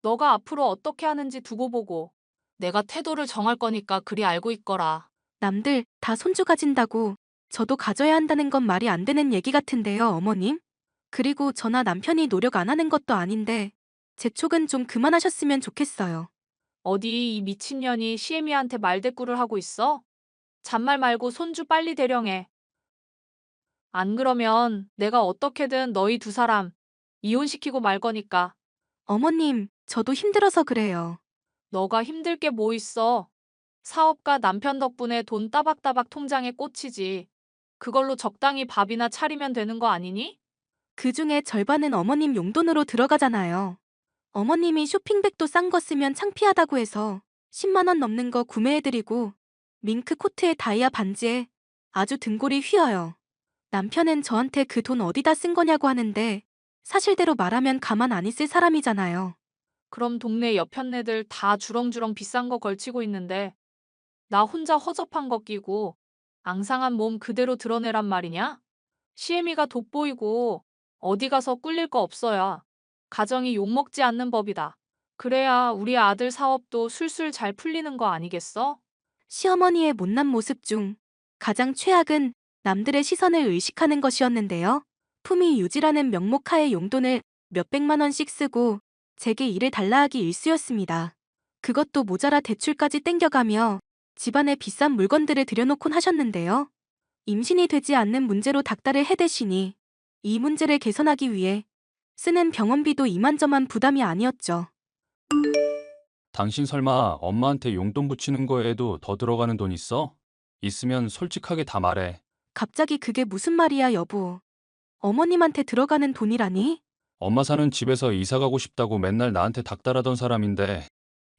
너가 앞으로 어떻게 하는지 두고 보고 내가 태도를 정할 거니까 그리 알고 있거라. 남들 다 손주 가진다고 저도 가져야 한다는 건 말이 안 되는 얘기 같은데요, 어머님? 그리고 저나 남편이 노력 안 하는 것도 아닌데 재촉은 좀 그만하셨으면 좋겠어요. 어디 이 미친년이 시애미한테 말대꾸를 하고 있어? 잔말 말고 손주 빨리 대령해. 안 그러면 내가 어떻게든 너희 두 사람 이혼시키고 말 거니까. 어머님, 저도 힘들어서 그래요. 너가 힘들 게 뭐 있어? 사업가 남편 덕분에 돈 따박따박 통장에 꽂히지. 그걸로 적당히 밥이나 차리면 되는 거 아니니? 그 중에 절반은 어머님 용돈으로 들어가잖아요. 어머님이 쇼핑백도 싼 거 쓰면 창피하다고 해서 10만 원 넘는 거 구매해드리고 밍크 코트에 다이아 반지에 아주 등골이 휘어요. 남편은 저한테 그 돈 어디다 쓴 거냐고 하는데 사실대로 말하면 가만 안 있을 사람이잖아요. 그럼 동네 여편네들 다 주렁주렁 비싼 거 걸치고 있는데 나 혼자 허접한 거 끼고 앙상한 몸 그대로 드러내란 말이냐? 시애미가 돋보이고 어디 가서 꿀릴 거 없어야 가정이 욕먹지 않는 법이다. 그래야 우리 아들 사업도 술술 잘 풀리는 거 아니겠어? 시어머니의 못난 모습 중 가장 최악은 남들의 시선을 의식하는 것이었는데요. 품위 유지라는 명목하에 용돈을 몇백만 원씩 쓰고 제게 일을 달라 하기 일쑤였습니다. 그것도 모자라 대출까지 땡겨가며 집안에 비싼 물건들을 들여놓곤 하셨는데요. 임신이 되지 않는 문제로 닥달을 해대시니 이 문제를 개선하기 위해 쓰는 병원비도 이만저만 부담이 아니었죠. 당신 설마 엄마한테 용돈 붙이는 거에도 더 들어가는 돈 있어? 있으면 솔직하게 다 말해. 갑자기 그게 무슨 말이야, 여보. 어머님한테 들어가는 돈이라니? 엄마 사는 집에서 이사 가고 싶다고 맨날 나한테 닥달하던 사람인데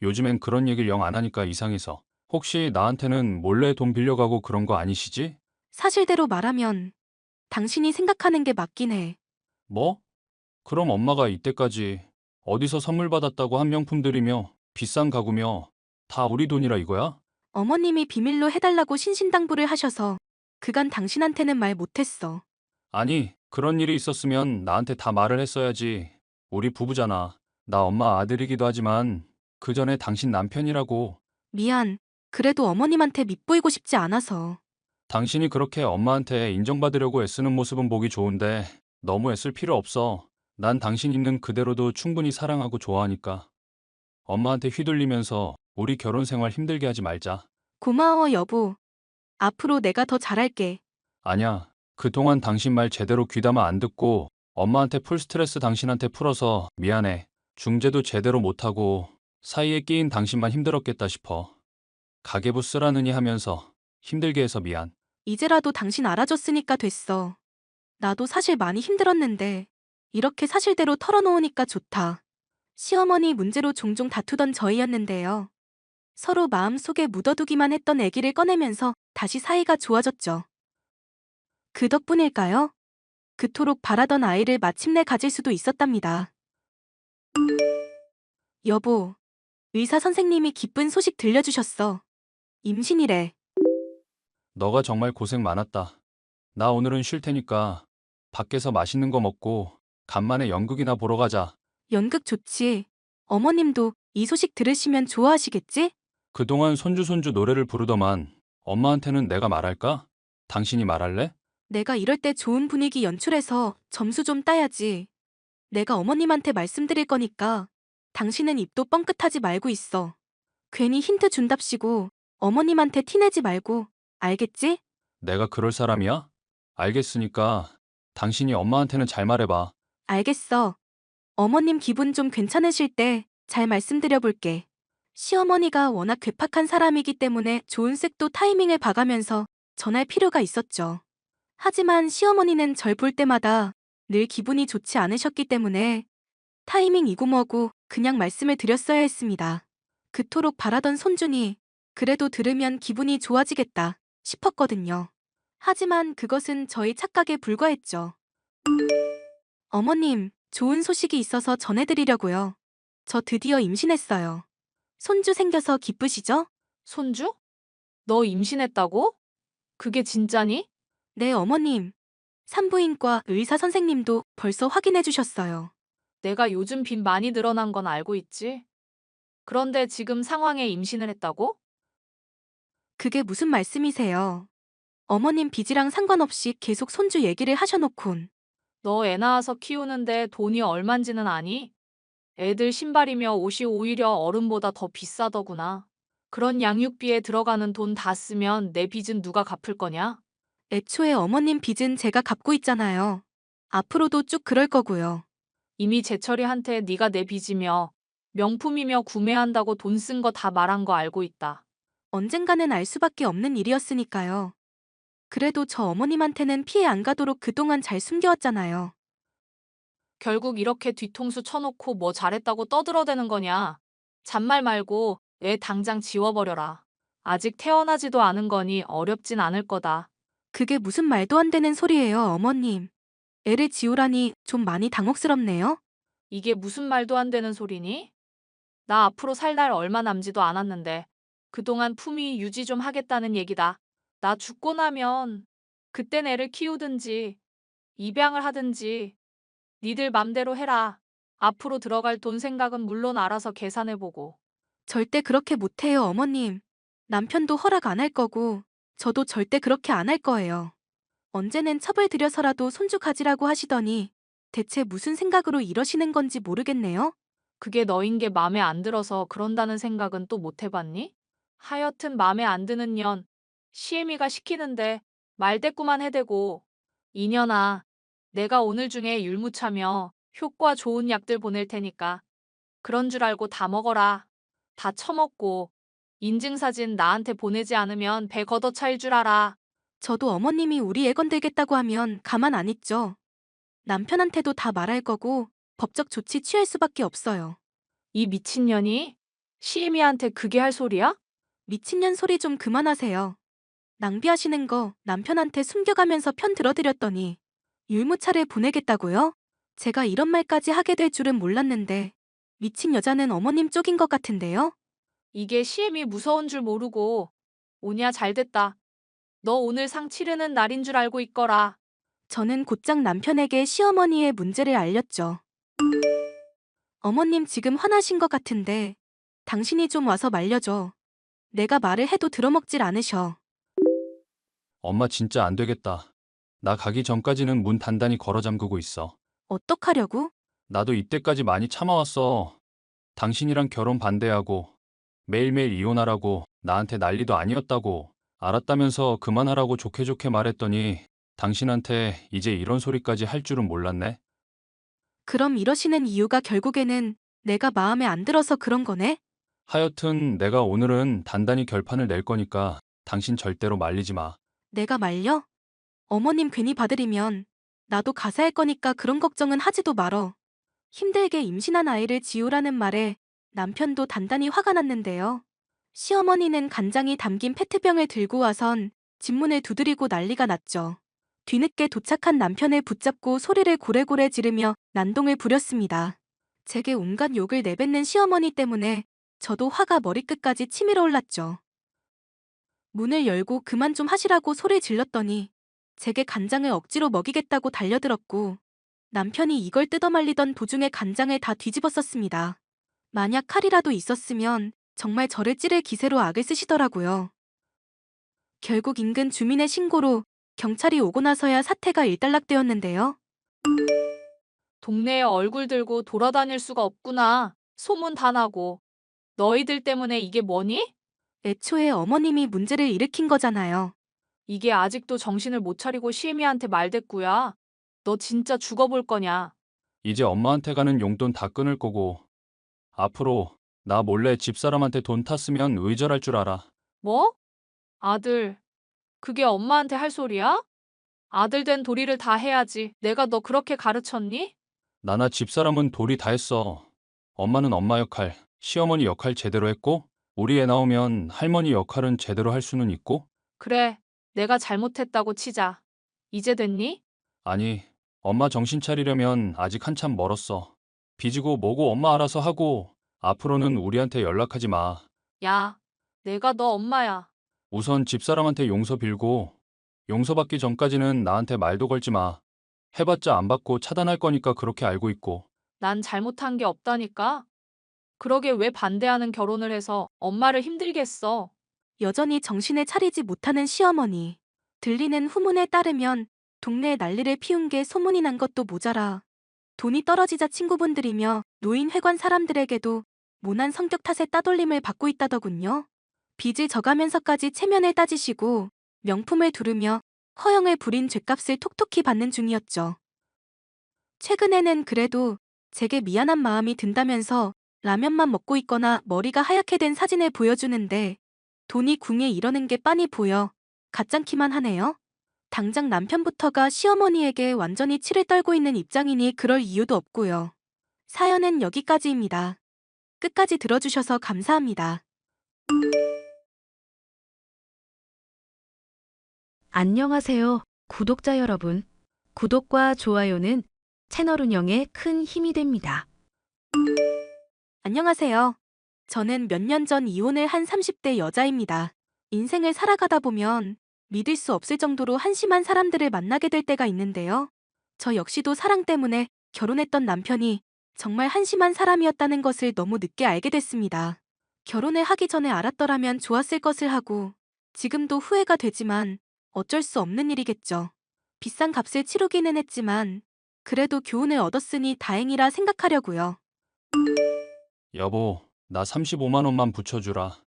요즘엔 그런 얘기를 영 안 하니까 이상해서. 혹시 나한테는 몰래 돈 빌려가고 그런 거 아니시지? 사실대로 말하면 당신이 생각하는 게 맞긴 해. 뭐? 그럼 엄마가 이때까지 어디서 선물 받았다고 한 명품들이며 비싼 가구며 다 우리 돈이라 이거야? 어머님이 비밀로 해달라고 신신당부를 하셔서 그간 당신한테는 말 못했어. 아니, 그런 일이 있었으면 나한테 다 말을 했어야지. 우리 부부잖아. 나 엄마 아들이기도 하지만 그 전에 당신 남편이라고. 미안. 그래도 어머님한테 밉보이고 싶지 않아서. 당신이 그렇게 엄마한테 인정받으려고 애쓰는 모습은 보기 좋은데 너무 애쓸 필요 없어. 난 당신 있는 그대로도 충분히 사랑하고 좋아하니까. 엄마한테 휘둘리면서 우리 결혼 생활 힘들게 하지 말자. 고마워, 여보. 앞으로 내가 더 잘할게. 아냐, 그동안 당신 말 제대로 귀담아 안 듣고 엄마한테 풀 스트레스 당신한테 풀어서 미안해. 중재도 제대로 못하고 사이에 끼인 당신만 힘들었겠다 싶어. 가계부 쓰라느니 하면서 힘들게 해서 미안. 이제라도 당신 알아줬으니까 됐어. 나도 사실 많이 힘들었는데 이렇게 사실대로 털어놓으니까 좋다. 시어머니 문제로 종종 다투던 저희였는데요. 서로 마음속에 묻어두기만 했던 애기를 꺼내면서 다시 사이가 좋아졌죠. 그 덕분일까요? 그토록 바라던 아이를 마침내 가질 수도 있었답니다. 여보, 의사 선생님이 기쁜 소식 들려주셨어. 임신이래. 너가 정말 고생 많았다. 나 오늘은 쉴 테니까 밖에서 맛있는 거 먹고 간만에 연극이나 보러 가자. 연극 좋지. 어머님도 이 소식 들으시면 좋아하시겠지? 그동안 손주 노래를 부르더만 엄마한테는 내가 말할까? 당신이 말할래? 내가 이럴 때 좋은 분위기 연출해서 점수 좀 따야지. 내가 어머님한테 말씀드릴 거니까 당신은 입도 뻥끗하지 말고 있어. 괜히 힌트 준답시고 어머님한테 티내지 말고, 알겠지? 내가 그럴 사람이야? 알겠으니까 당신이 엄마한테는 잘 말해봐. 알겠어. 어머님 기분 좀 괜찮으실 때 잘 말씀드려 볼게. 시어머니가 워낙 괴팍한 사람이기 때문에 좋은 색도 타이밍을 봐가면서 전할 필요가 있었죠. 하지만 시어머니는 절 볼 때마다 늘 기분이 좋지 않으셨기 때문에 타이밍이고 뭐고 그냥 말씀을 드렸어야 했습니다. 그토록 바라던 손준이 그래도 들으면 기분이 좋아지겠다 싶었거든요. 하지만 그것은 저희 착각에 불과했죠. 어머님, 좋은 소식이 있어서 전해드리려고요. 저 드디어 임신했어요. 손주 생겨서 기쁘시죠? 손주? 너 임신했다고? 그게 진짜니? 네, 어머님. 산부인과 의사 선생님도 벌써 확인해 주셨어요. 내가 요즘 빚 많이 늘어난 건 알고 있지. 그런데 지금 상황에 임신을 했다고? 그게 무슨 말씀이세요? 어머님 빚이랑 상관없이 계속 손주 얘기를 하셔놓곤. 너 애 낳아서 키우는데 돈이 얼만지는 아니? 애들 신발이며 옷이 오히려 어른보다 더 비싸더구나. 그런 양육비에 들어가는 돈 다 쓰면 내 빚은 누가 갚을 거냐? 애초에 어머님 빚은 제가 갚고 있잖아요. 앞으로도 쭉 그럴 거고요. 이미 재철이한테 네가 내 빚이며 명품이며 구매한다고 돈 쓴 거 다 말한 거 알고 있다. 언젠가는 알 수밖에 없는 일이었으니까요. 그래도 저 어머님한테는 피해 안 가도록 그동안 잘 숨겨왔잖아요. 결국 이렇게 뒤통수 쳐놓고 뭐 잘했다고 떠들어대는 거냐? 잔말 말고 애 당장 지워버려라. 아직 태어나지도 않은 거니 어렵진 않을 거다. 그게 무슨 말도 안 되는 소리예요, 어머님. 애를 지우라니 좀 많이 당혹스럽네요. 이게 무슨 말도 안 되는 소리니? 나 앞으로 살 날 얼마 남지도 않았는데 그동안 품위 유지 좀 하겠다는 얘기다. 나 죽고 나면 그땐 애를 키우든지 입양을 하든지 니들 맘대로 해라. 앞으로 들어갈 돈 생각은 물론 알아서 계산해보고. 절대 그렇게 못해요, 어머님. 남편도 허락 안 할 거고, 저도 절대 그렇게 안 할 거예요. 언제는 첩을 들여서라도 손주 가지라고 하시더니, 대체 무슨 생각으로 이러시는 건지 모르겠네요? 그게 너인 게 맘에 안 들어서 그런다는 생각은 또 못 해봤니? 하여튼 맘에 안 드는 년, 시애미가 시키는데 말대꾸만 해대고. 이년아, 내가 오늘 중에 율무차며 효과 좋은 약들 보낼 테니까 그런 줄 알고 다 먹어라. 다 처먹고 인증사진 나한테 보내지 않으면 배 걷어차일 줄 알아. 저도 어머님이 우리 애 건들겠다고 하면 가만 안 있죠. 남편한테도 다 말할 거고, 법적 조치 취할 수밖에 없어요. 이 미친년이 시애미한테 그게 할 소리야? 미친년 소리 좀 그만하세요. 낭비하시는 거 남편한테 숨겨가면서 편 들어드렸더니 율무차를 보내겠다고요? 제가 이런 말까지 하게 될 줄은 몰랐는데 미친 여자는 어머님 쪽인 것 같은데요? 이게 시애미 무서운 줄 모르고 오냐 잘됐다. 너 오늘 상 치르는 날인 줄 알고 있거라. 저는 곧장 남편에게 시어머니의 문제를 알렸죠. 어머님 지금 화나신 것 같은데 당신이 좀 와서 말려줘. 내가 말을 해도 들어먹질 않으셔. 엄마 진짜 안 되겠다. 나 가기 전까지는 문 단단히 걸어 잠그고 있어. 어떡하려고? 나도 이때까지 많이 참아왔어. 당신이랑 결혼 반대하고 매일매일 이혼하라고 나한테 난리도 아니었다고 알았다면서 그만하라고 좋게 좋게 말했더니 당신한테 이제 이런 소리까지 할 줄은 몰랐네. 그럼 이러시는 이유가 결국에는 내가 마음에 안 들어서 그런 거네? 하여튼 내가 오늘은 단단히 결판을 낼 거니까 당신 절대로 말리지 마. 내가 말려? 어머님 괜히 받으리면 나도 가사할 거니까 그런 걱정은 하지도 말어. 힘들게 임신한 아이를 지우라는 말에 남편도 단단히 화가 났는데요. 시어머니는 간장이 담긴 페트병을 들고 와선 집 문을 두드리고 난리가 났죠. 뒤늦게 도착한 남편을 붙잡고 소리를 고래고래 지르며 난동을 부렸습니다. 제게 온갖 욕을 내뱉는 시어머니 때문에 저도 화가 머리끝까지 치밀어 올랐죠. 문을 열고 그만 좀 하시라고 소리 질렀더니 제게 간장을 억지로 먹이겠다고 달려들었고 남편이 이걸 뜯어말리던 도중에 간장을 다 뒤집어 썼습니다. 만약 칼이라도 있었으면 정말 저를 찌를 기세로 악을 쓰시더라고요. 결국 인근 주민의 신고로 경찰이 오고 나서야 사태가 일단락되었는데요. 동네에 얼굴 들고 돌아다닐 수가 없구나. 소문 다 나고. 너희들 때문에 이게 뭐니? 애초에 어머님이 문제를 일으킨 거잖아요. 이게 아직도 정신을 못 차리고 시애미한테 말대꾸야. 너 진짜 죽어볼 거냐? 이제 엄마한테 가는 용돈 다 끊을 거고 앞으로 나 몰래 집사람한테 돈 탔으면 의절할 줄 알아. 뭐? 아들, 그게 엄마한테 할 소리야? 아들 된 도리를 다 해야지. 내가 너 그렇게 가르쳤니? 나나 집사람은 도리 다 했어. 엄마는 엄마 역할, 시어머니 역할 제대로 했고 우리 애 나오면 할머니 역할은 제대로 할 수는 있고 그래, 내가 잘못했다고 치자. 이제 됐니? 아니, 엄마 정신 차리려면 아직 한참 멀었어. 빚이고 뭐고 엄마 알아서 하고 앞으로는 우리한테 연락하지 마. 야, 내가 너 엄마야. 우선 집사람한테 용서 빌고 용서받기 전까지는 나한테 말도 걸지 마. 해봤자 안 받고 차단할 거니까 그렇게 알고 있고. 난 잘못한 게 없다니까. 그러게 왜 반대하는 결혼을 해서 엄마를 힘들게 했어. 여전히 정신을 차리지 못하는 시어머니. 들리는 후문에 따르면 동네에 난리를 피운 게 소문이 난 것도 모자라 돈이 떨어지자 친구분들이며 노인회관 사람들에게도 모난 성격 탓에 따돌림을 받고 있다더군요. 빚을 져가면서까지 체면을 따지시고 명품을 두르며 허영을 부린 죗값을 톡톡히 받는 중이었죠. 최근에는 그래도 제게 미안한 마음이 든다면서 라면만 먹고 있거나 머리가 하얗게 된 사진을 보여주는데 돈이 궁에 이러는 게 빤히 보여 가짱키만 하네요. 당장 남편부터가 시어머니에게 완전히 치를 떨고 있는 입장이니 그럴 이유도 없고요. 사연은 여기까지입니다. 끝까지 들어주셔서 감사합니다. 안녕하세요, 구독자 여러분. 구독과 좋아요는 채널 운영에 큰 힘이 됩니다. 안녕하세요. 저는 몇 년 전 이혼을 한 30대 여자입니다. 인생을 살아가다 보면 믿을 수 없을 정도로 한심한 사람들을 만나게 될 때가 있는데요. 저 역시도 사랑 때문에 결혼했던 남편이 정말 한심한 사람이었다는 것을 너무 늦게 알게 됐습니다. 결혼을 하기 전에 알았더라면 좋았을 것을 하고 지금도 후회가 되지만 어쩔 수 없는 일이겠죠. 비싼 값을 치르기는 했지만 그래도 교훈을 얻었으니 다행이라 생각하려고요. 여보, 나 35만 원만 붙여주라.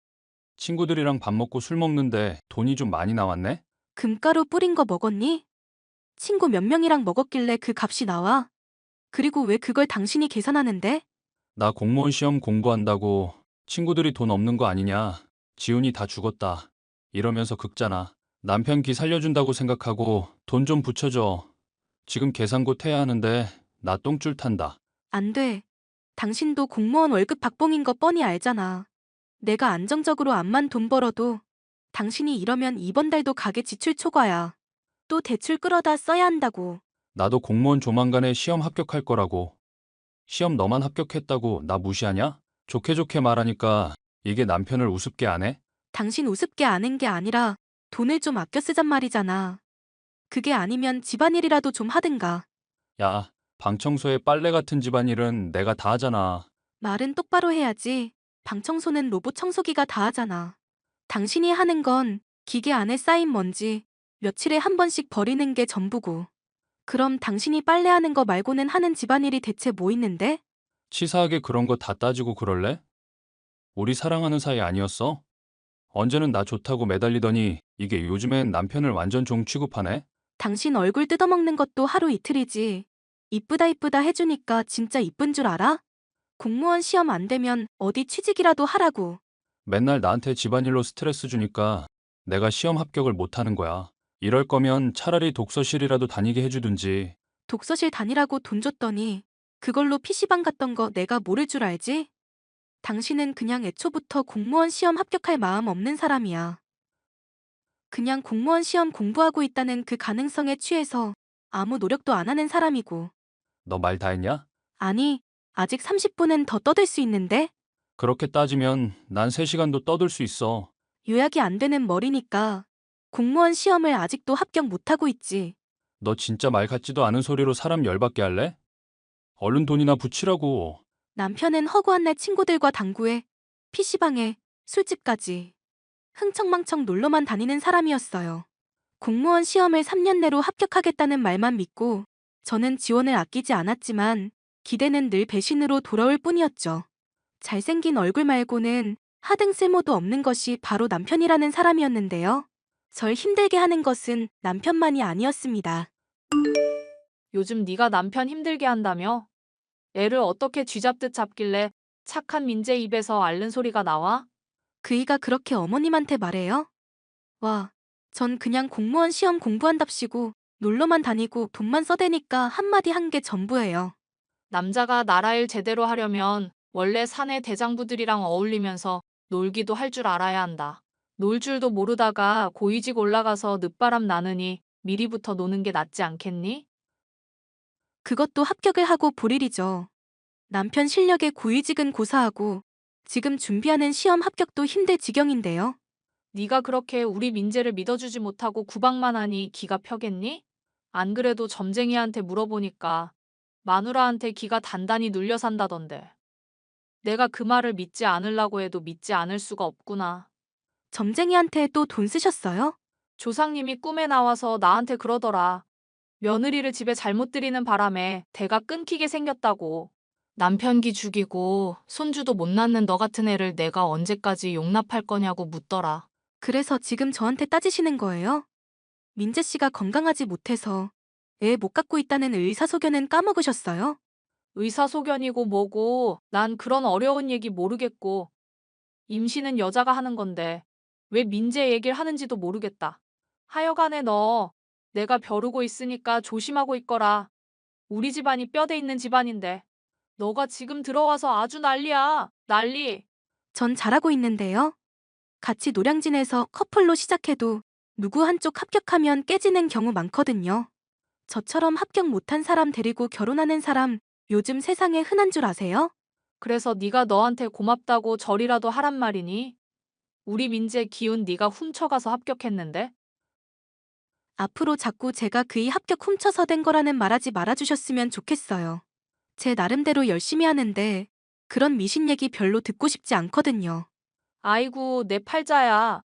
친구들이랑 밥 먹고 술 먹는데 돈이 좀 많이 나왔네? 금가루 뿌린 거 먹었니? 친구 몇 명이랑 먹었길래 그 값이 나와? 그리고 왜 그걸 당신이 계산하는데? 나 공무원 시험 공부한다고 친구들이 돈 없는 거 아니냐. 지훈이 다 죽었다. 이러면서 긁잖아. 남편 기 살려준다고 생각하고 돈 좀 붙여줘. 지금 계산 곧 해야 하는데 나 똥줄 탄다. 안 돼. 당신도 공무원 월급 박봉인 거 뻔히 알잖아. 내가 안정적으로 암만 돈 벌어도 당신이 이러면 이번 달도 가게 지출 초과야. 또 대출 끌어다 써야 한다고. 나도 공무원 조만간에 시험 합격할 거라고. 시험 너만 합격했다고 나 무시하냐? 좋게 좋게 말하니까 이게 남편을 우습게 안 해? 당신 우습게 아는 게 아니라 돈을 좀 아껴 쓰잔 말이잖아. 그게 아니면 집안일이라도 좀 하든가. 야, 방 청소에 빨래 같은 집안일은 내가 다 하잖아. 말은 똑바로 해야지. 방 청소는 로봇 청소기가 다 하잖아. 당신이 하는 건 기계 안에 쌓인 먼지 며칠에 한 번씩 버리는 게 전부고. 그럼 당신이 빨래하는 거 말고는 하는 집안일이 대체 뭐 있는데? 치사하게 그런 거 다 따지고 그럴래? 우리 사랑하는 사이 아니었어? 언제는 나 좋다고 매달리더니 이게 요즘엔 남편을 완전 종 취급하네? 당신 얼굴 뜯어먹는 것도 하루 이틀이지. 이쁘다 이쁘다 해주니까 진짜 이쁜 줄 알아? 공무원 시험 안 되면 어디 취직이라도 하라고. 맨날 나한테 집안일로 스트레스 주니까 내가 시험 합격을 못 하는 거야. 이럴 거면 차라리 독서실이라도 다니게 해주든지. 독서실 다니라고 돈 줬더니 그걸로 PC방 갔던 거 내가 모를 줄 알지? 당신은 그냥 애초부터 공무원 시험 합격할 마음 없는 사람이야. 그냥 공무원 시험 공부하고 있다는 그 가능성에 취해서 아무 노력도 안 하는 사람이고. 너 말 다 했냐? 아니, 아직 30분은 더 떠들 수 있는데? 그렇게 따지면 난 3시간도 떠들 수 있어. 요약이 안 되는 머리니까 공무원 시험을 아직도 합격 못하고 있지. 너 진짜 말 같지도 않은 소리로 사람 열받게 할래? 얼른 돈이나 붙이라고. 남편은 허구한 날 친구들과 당구에, PC방에, 술집까지 흥청망청 놀러만 다니는 사람이었어요. 공무원 시험을 3년 내로 합격하겠다는 말만 믿고 저는 지원을 아끼지 않았지만 기대는 늘 배신으로 돌아올 뿐이었죠. 잘생긴 얼굴 말고는 하등 쓸모도 없는 것이 바로 남편이라는 사람이었는데요. 절 힘들게 하는 것은 남편만이 아니었습니다. 요즘 네가 남편 힘들게 한다며? 애를 어떻게 쥐잡듯 잡길래 착한 민재 입에서 앓는 소리가 나와? 그이가 그렇게 어머님한테 말해요? 와, 전 그냥 공무원 시험 공부한답시고 놀러만 다니고 돈만 써대니까 한마디 한 게 전부예요. 남자가 나라 일 제대로 하려면 원래 사내 대장부들이랑 어울리면서 놀기도 할 줄 알아야 한다. 놀 줄도 모르다가 고위직 올라가서 늦바람 나느니 미리부터 노는 게 낫지 않겠니? 그것도 합격을 하고 볼 일이죠. 남편 실력에 고위직은 고사하고 지금 준비하는 시험 합격도 힘들 지경인데요. 네가 그렇게 우리 민재를 믿어주지 못하고 구박만 하니 기가 펴겠니? 안 그래도 점쟁이한테 물어보니까 마누라한테 기가 단단히 눌려 산다던데. 내가 그 말을 믿지 않으려고 해도 믿지 않을 수가 없구나. 점쟁이한테 또 돈 쓰셨어요? 조상님이 꿈에 나와서 나한테 그러더라. 며느리를 집에 잘못 들이는 바람에 대가 끊기게 생겼다고. 남편 기 죽이고 손주도 못 낳는 너 같은 애를 내가 언제까지 용납할 거냐고 묻더라. 그래서 지금 저한테 따지시는 거예요? 민재 씨가 건강하지 못해서 애 못 갖고 있다는 의사소견은 까먹으셨어요? 의사소견이고 뭐고 난 그런 어려운 얘기 모르겠고 임신은 여자가 하는 건데 왜 민재 얘기를 하는지도 모르겠다. 하여간에 너 내가 벼르고 있으니까 조심하고 있거라. 우리 집안이 뼈대 있는 집안인데 너가 지금 들어와서 아주 난리야. 난리. 전 잘하고 있는데요. 같이 노량진에서 커플로 시작해도 누구 한쪽 합격하면 깨지는 경우 많거든요. 저처럼 합격 못한 사람 데리고 결혼하는 사람 요즘 세상에 흔한 줄 아세요? 그래서 네가 너한테 고맙다고 절이라도 하란 말이니? 우리 민재 기운 네가 훔쳐가서 합격했는데? 앞으로 자꾸 제가 그이 합격 훔쳐서 된 거라는 말하지 말아주셨으면 좋겠어요. 제 나름대로 열심히 하는데 그런 미신 얘기 별로 듣고 싶지 않거든요. 아이고, 내 팔자야.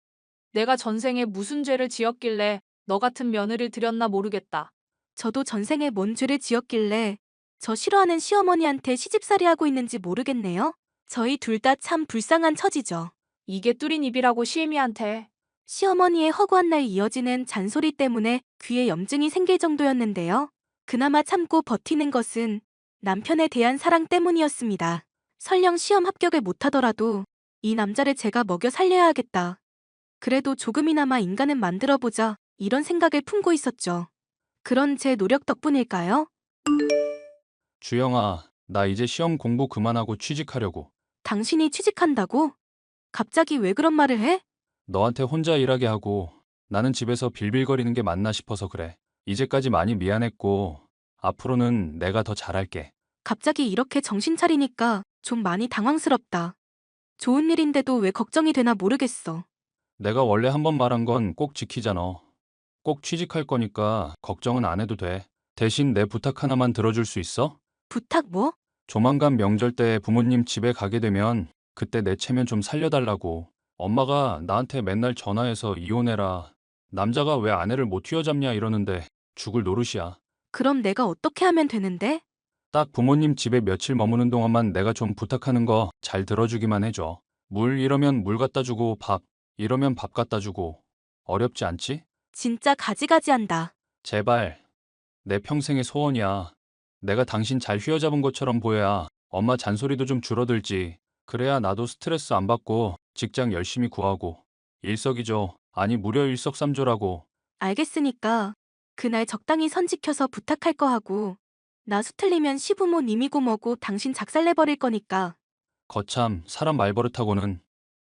내가 전생에 무슨 죄를 지었길래 너 같은 며느리를 들였나 모르겠다. 저도 전생에 뭔 죄를 지었길래 저 싫어하는 시어머니한테 시집살이 하고 있는지 모르겠네요. 저희 둘 다 참 불쌍한 처지죠. 이게 뚫린 입이라고 시애미한테. 시어머니의 허구한 날 이어지는 잔소리 때문에 귀에 염증이 생길 정도였는데요. 그나마 참고 버티는 것은 남편에 대한 사랑 때문이었습니다. 설령 시험 합격을 못하더라도 이 남자를 제가 먹여 살려야 하겠다. 그래도 조금이나마 인간은 만들어보자 이런 생각을 품고 있었죠. 그런 제 노력 덕분일까요? 주영아, 나 이제 시험 공부 그만하고 취직하려고. 당신이 취직한다고? 갑자기 왜 그런 말을 해? 너한테 혼자 일하게 하고 나는 집에서 빌빌거리는 게 맞나 싶어서 그래. 이제까지 많이 미안했고 앞으로는 내가 더 잘할게. 갑자기 이렇게 정신 차리니까 좀 많이 당황스럽다. 좋은 일인데도 왜 걱정이 되나 모르겠어. 내가 원래 한번 말한 건 꼭 지키잖아. 꼭 취직할 거니까 걱정은 안 해도 돼. 대신 내 부탁 하나만 들어줄 수 있어? 부탁 뭐? 조만간 명절 때 부모님 집에 가게 되면 그때 내 체면 좀 살려달라고. 엄마가 나한테 맨날 전화해서 이혼해라. 남자가 왜 아내를 못 휘어잡냐 이러는데 죽을 노릇이야. 그럼 내가 어떻게 하면 되는데? 딱 부모님 집에 며칠 머무는 동안만 내가 좀 부탁하는 거 잘 들어주기만 해줘. 물 이러면 물 갖다 주고 밥 이러면 밥 갖다 주고. 어렵지 않지? 진짜 가지가지한다. 제발. 내 평생의 소원이야. 내가 당신 잘 휘어잡은 것처럼 보여야 엄마 잔소리도 좀 줄어들지. 그래야 나도 스트레스 안 받고 직장 열심히 구하고 일석이조, 아니 무려 일석삼조라고. 알겠으니까 그날 적당히 선 지켜서 부탁할 거 하고 나 수틀리면 시부모님이고 뭐고 당신 작살내버릴 거니까. 거참 사람 말버릇하고는.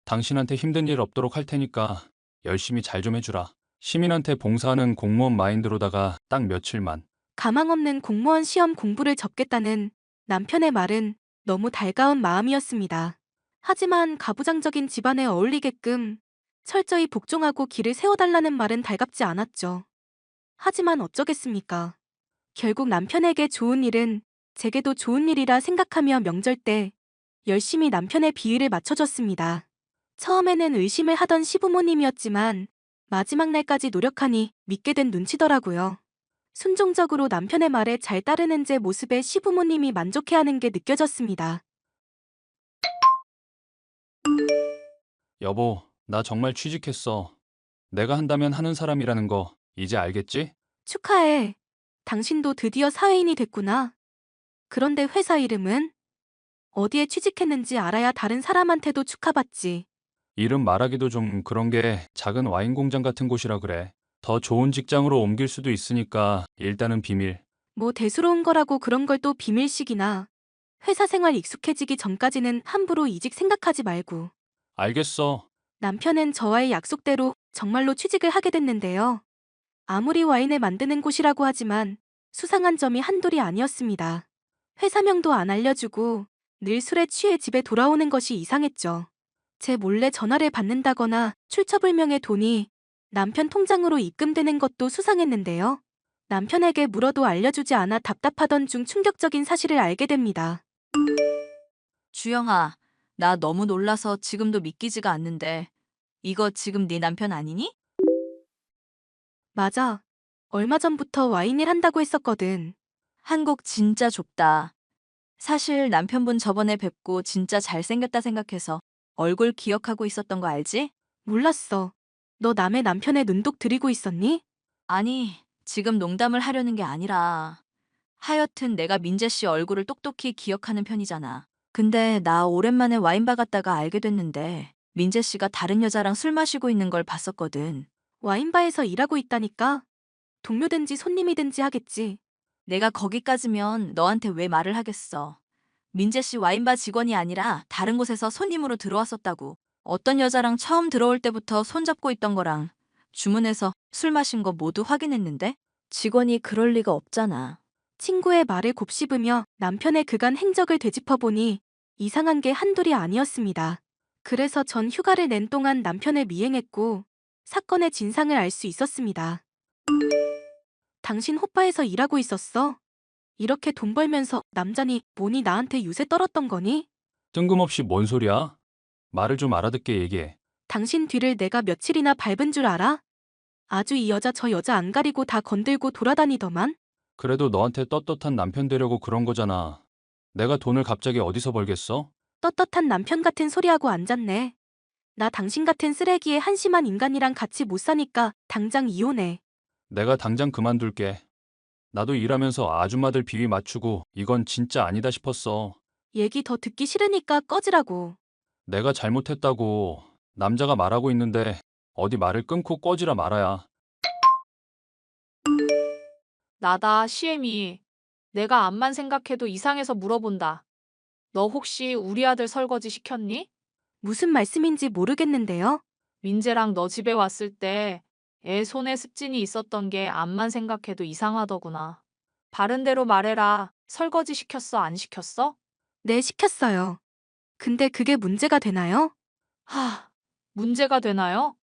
당신한테 힘든 일 없도록 할 테니까 열심히 잘 좀 해주라. 시민한테 봉사하는 공무원 마인드로다가 딱 며칠만. 가망 없는 공무원 시험 공부를 접겠다는 남편의 말은 너무 달가운 마음이었습니다. 하지만 가부장적인 집안에 어울리게끔 철저히 복종하고 길을 세워달라는 말은 달갑지 않았죠. 하지만 어쩌겠습니까? 결국 남편에게 좋은 일은 제게도 좋은 일이라 생각하며 명절 때 열심히 남편의 비위를 맞춰줬습니다. 처음에는 의심을 하던 시부모님이었지만 마지막 날까지 노력하니 믿게 된 눈치더라고요. 순종적으로 남편의 말에 잘 따르는 제 모습에 시부모님이 만족해하는 게 느껴졌습니다. 여보, 나 정말 취직했어. 내가 한다면 하는 사람이라는 거 이제 알겠지? 축하해. 당신도 드디어 사회인이 됐구나. 그런데 회사 이름은? 어디에 취직했는지 알아야 다른 사람한테도 축하받지. 이름 말하기도 좀 그런 게 작은 와인 공장 같은 곳이라 그래. 더 좋은 직장으로 옮길 수도 있으니까 일단은 비밀. 뭐 대수로운 거라고 그런 걸 또 비밀식이나. 회사 생활 익숙해지기 전까지는 함부로 이직 생각하지 말고. 알겠어. 남편은 저와의 약속대로 정말로 취직을 하게 됐는데요. 아무리 와인을 만드는 곳이라고 하지만 수상한 점이 한둘이 아니었습니다. 회사명도 안 알려주고 늘 술에 취해 집에 돌아오는 것이 이상했죠. 제 몰래 전화를 받는다거나 출처불명의 돈이 남편 통장으로 입금되는 것도 수상했는데요. 남편에게 물어도 알려주지 않아 답답하던 중 충격적인 사실을 알게 됩니다. 주영아, 나 너무 놀라서 지금도 믿기지가 않는데 이거 지금 네 남편 아니니? 맞아. 얼마 전부터 와인일 한다고 했었거든. 한국 진짜 좁다. 사실 남편분 저번에 뵙고 진짜 잘생겼다 생각해서 얼굴 기억하고 있었던 거 알지? 몰랐어. 너 남의 남편의 눈독 들이고 있었니? 아니, 지금 농담을 하려는 게 아니라 하여튼 내가 민재 씨 얼굴을 똑똑히 기억하는 편이잖아. 근데 나 오랜만에 와인바 갔다가 알게 됐는데 민재 씨가 다른 여자랑 술 마시고 있는 걸 봤었거든. 와인바에서 일하고 있다니까. 동료든지 손님이든지 하겠지. 내가 거기까지면 너한테 왜 말을 하겠어. 민재 씨 와인바 직원이 아니라 다른 곳에서 손님으로 들어왔었다고. 어떤 여자랑 처음 들어올 때부터 손잡고 있던 거랑 주문해서 술 마신 거 모두 확인했는데 직원이 그럴 리가 없잖아. 친구의 말을 곱씹으며 남편의 그간 행적을 되짚어보니 이상한 게 한둘이 아니었습니다. 그래서 전 휴가를 낸 동안 남편을 미행했고 사건의 진상을 알 수 있었습니다. 당신 호빠에서 일하고 있었어? 이렇게 돈 벌면서 남자니 뭐니 나한테 유세 떨었던 거니? 뜬금없이 뭔 소리야? 말을 좀 알아듣게 얘기해. 당신 뒤를 내가 며칠이나 밟은 줄 알아? 아주 이 여자 저 여자 안 가리고 다 건들고 돌아다니더만? 그래도 너한테 떳떳한 남편 되려고 그런 거잖아. 내가 돈을 갑자기 어디서 벌겠어? 떳떳한 남편 같은 소리하고 앉았네. 나 당신 같은 쓰레기에 한심한 인간이랑 같이 못 사니까 당장 이혼해. 내가 당장 그만둘게. 나도 일하면서 아줌마들 비위 맞추고 이건 진짜 아니다 싶었어. 얘기 더 듣기 싫으니까 꺼지라고. 내가 잘못했다고 남자가 말하고 있는데 어디 말을 끊고 꺼지라 말아야. 나다, 시애미. 내가 암만 생각해도 이상해서 물어본다. 너 혹시 우리 아들 설거지 시켰니? 무슨 말씀인지 모르겠는데요. 민재랑 너 집에 왔을 때 애 손에 습진이 있었던 게 암만 생각해도 이상하더구나. 바른 대로 말해라. 설거지 시켰어, 안 시켰어? 네, 시켰어요. 근데 그게 문제가 되나요? 문제가 되나요?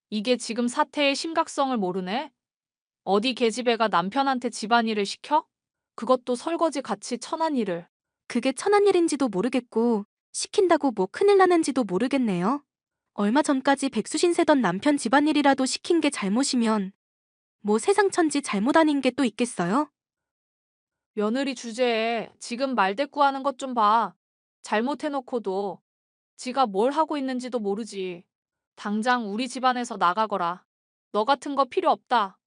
이게 지금 사태의 심각성을 모르네? 어디 계집애가 남편한테 집안일을 시켜? 그것도 설거지 같이 천한 일을. 그게 천한 일인지도 모르겠고 시킨다고 뭐 큰일 나는지도 모르겠네요. 얼마 전까지 백수신 세던 남편 집안일이라도 시킨 게 잘못이면 뭐 세상 천지 잘못 아닌 게 또 있겠어요? 며느리 주제에 지금 말대꾸하는 것 좀 봐. 잘못해놓고도 지가 뭘 하고 있는지도 모르지. 당장 우리 집안에서 나가거라. 너 같은 거 필요 없다.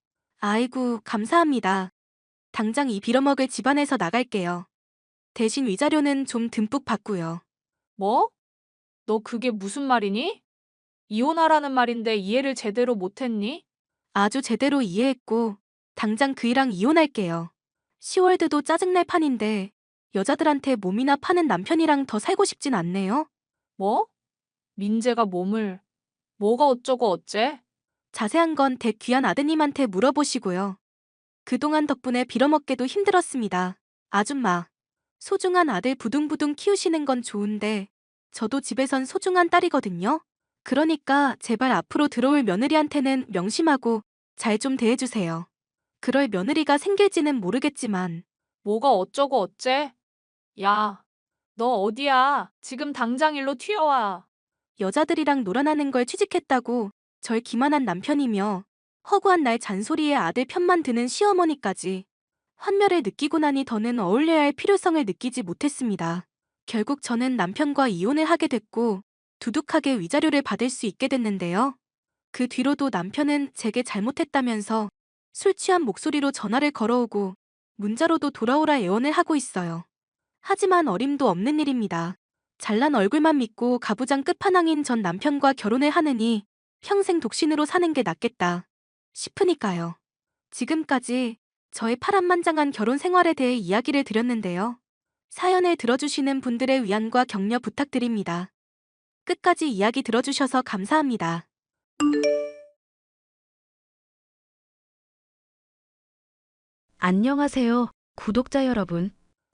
아이고, 감사합니다. 당장 이 빌어먹을 집안에서 나갈게요. 대신 위자료는 좀 듬뿍 받고요. 뭐? 너 그게 무슨 말이니? 이혼하라는 말인데 이해를 제대로 못했니? 아주 제대로 이해했고 당장 그이랑 이혼할게요. 시월드도 짜증날 판인데 여자들한테 몸이나 파는 남편이랑 더 살고 싶진 않네요. 뭐? 민재가 몸을 뭐가 어쩌고 어째? 자세한 건 댁 귀한 아드님한테 물어보시고요. 그동안 덕분에 빌어먹게도 힘들었습니다. 아줌마, 소중한 아들 부둥부둥 키우시는 건 좋은데 저도 집에선 소중한 딸이거든요. 그러니까 제발 앞으로 들어올 며느리한테는 명심하고 잘 좀 대해주세요. 그럴 며느리가 생길지는 모르겠지만 뭐가 어쩌고 어째? 야, 너 어디야? 지금 당장 일로 튀어와. 여자들이랑 놀아나는 걸 취직했다고 절 기만한 남편이며 허구한 날 잔소리에 아들 편만 드는 시어머니까지 환멸을 느끼고 나니 더는 어울려야 할 필요성을 느끼지 못했습니다. 결국 저는 남편과 이혼을 하게 됐고 두둑하게 위자료를 받을 수 있게 됐는데요. 그 뒤로도 남편은 제게 잘못했다면서 술 취한 목소리로 전화를 걸어오고 문자로도 돌아오라 애원을 하고 있어요. 하지만 어림도 없는 일입니다. 잘난 얼굴만 믿고 가부장 끝판왕인 전 남편과 결혼을 하느니 평생 독신으로 사는 게 낫겠다 싶으니까요. 지금까지 저의 파란만장한 결혼 생활에 대해 이야기를 드렸는데요. 사연을 들어주시는 분들의 위안과 격려 부탁드립니다. 끝까지 이야기 들어주셔서 감사합니다. 안녕하세요, 구독자 여러분.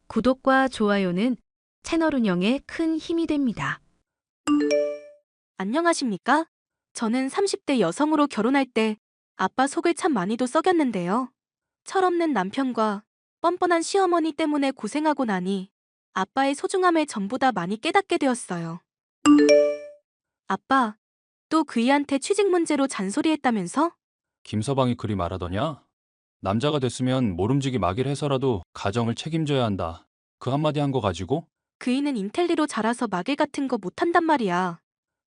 구독과 좋아요는 채널 운영에 큰 힘이 됩니다. 안녕하십니까? 저는 30대 여성으로 결혼할 때 아빠 속을 참 많이도 썩였는데요. 철없는 남편과 뻔뻔한 시어머니 때문에 고생하고 나니 아빠의 소중함을 전보다 많이 깨닫게 되었어요. 아빠, 또 그이한테 취직 문제로 잔소리했다면서? 김서방이 그리 말하더냐? 남자가 됐으면 모름지기 막일해서라도 가정을 책임져야 한다. 그 한마디 한 거 가지고? 그이는 인텔리로 자라서 마길 같은 거 못한단 말이야.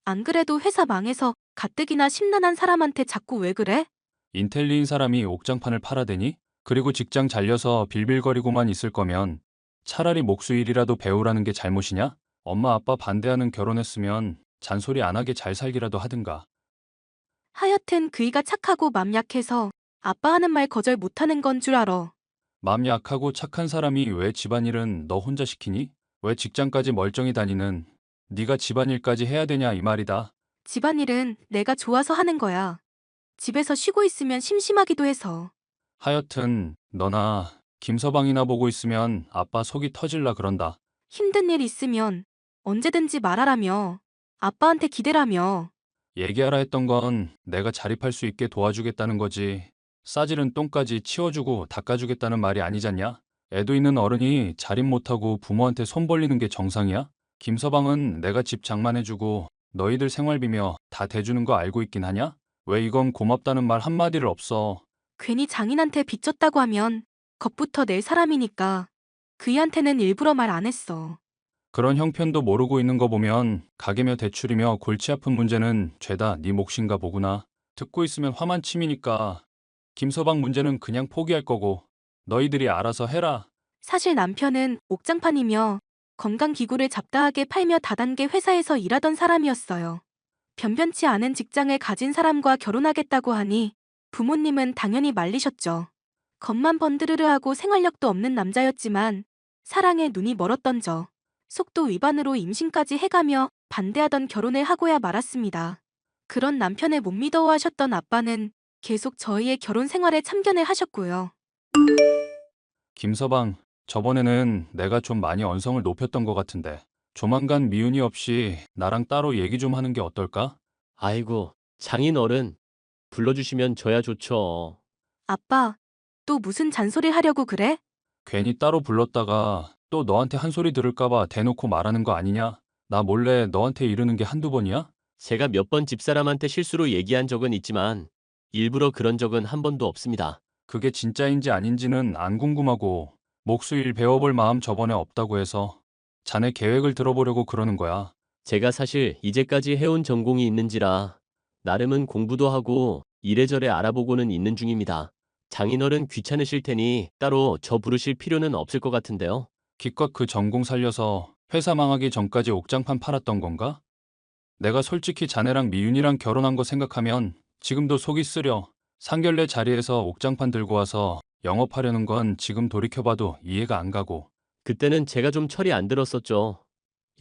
안 그래도 회사 망해서 가뜩이나 심란한 사람한테 자꾸 왜 그래? 인텔리인 사람이 옥장판을 팔아대니? 그리고 직장 잘려서 빌빌거리고만 있을 거면 차라리 목수일이라도 배우라는 게 잘못이냐? 엄마 아빠 반대하는 결혼했으면 잔소리 안 하게 잘 살기라도 하든가. 하여튼 그이가 착하고 맘 약해서 아빠 하는 말 거절 못하는 건 줄 알아. 마음 약하고 착한 사람이 왜 집안일은 너 혼자 시키니? 왜 직장까지 멀쩡히 다니는 네가 집안일까지 해야 되냐 이 말이다. 집안일은 내가 좋아서 하는 거야. 집에서 쉬고 있으면 심심하기도 해서. 하여튼 너나 김서방이나 보고 있으면 아빠 속이 터질라 그런다. 힘든 일 있으면 언제든지 말하라며. 아빠한테 기대라며. 얘기하라 했던 건 내가 자립할 수 있게 도와주겠다는 거지. 싸지른 똥까지 치워주고 닦아주겠다는 말이 아니잖냐? 애도 있는 어른이 자립 못하고 부모한테 손 벌리는 게 정상이야? 김서방은 내가 집 장만해주고 너희들 생활비며 다 대주는 거 알고 있긴 하냐? 왜 이건 고맙다는 말 한마디를 없어. 괜히 장인한테 빚졌다고 하면 겁부터 낼 사람이니까 그이한테는 일부러 말 안 했어. 그런 형편도 모르고 있는 거 보면 가게며 대출이며 골치 아픈 문제는 죄다 네 몫인가 보구나. 듣고 있으면 화만 치미니까 김서방 문제는 그냥 포기할 거고 너희들이 알아서 해라. 사실 남편은 옥장판이며 건강기구를 잡다하게 팔며 다단계 회사에서 일하던 사람이었어요. 변변치 않은 직장을 가진 사람과 결혼하겠다고 하니 부모님은 당연히 말리셨죠. 겉만 번드르르하고 생활력도 없는 남자였지만 사랑에 눈이 멀었던 저. 속도 위반으로 임신까지 해가며 반대하던 결혼을 하고야 말았습니다. 그런 남편을 못 믿어하셨던 아빠는 계속 저희의 결혼 생활에 참견을 하셨고요. 김서방, 저번에는 내가 좀 많이 언성을 높였던 것 같은데 조만간 미운이 없이 나랑 따로 얘기 좀 하는 게 어떨까? 아이고, 장인 어른. 불러주시면 저야 좋죠. 아빠, 또 무슨 잔소리 하려고 그래? 괜히 따로 불렀다가 또 너한테 한 소리 들을까 봐 대놓고 말하는 거 아니냐? 나 몰래 너한테 이러는 게 한두 번이야? 제가 몇 번 집사람한테 실수로 얘기한 적은 있지만 일부러 그런 적은 한 번도 없습니다. 그게 진짜인지 아닌지는 안 궁금하고 목수일 배워볼 마음 저번에 없다고 해서 자네 계획을 들어보려고 그러는 거야. 제가 사실 이제까지 해온 전공이 있는지라 나름은 공부도 하고 이래저래 알아보고는 있는 중입니다. 장인어른 귀찮으실 테니 따로 저 부르실 필요는 없을 것 같은데요. 기껏 그 전공 살려서 회사 망하기 전까지 옥장판 팔았던 건가? 내가 솔직히 자네랑 미윤이랑 결혼한 거 생각하면 지금도 속이 쓰려. 상견례 자리에서 옥장판 들고 와서 영업하려는 건 지금 돌이켜봐도 이해가 안 가고. 그때는 제가 좀 철이 안 들었었죠.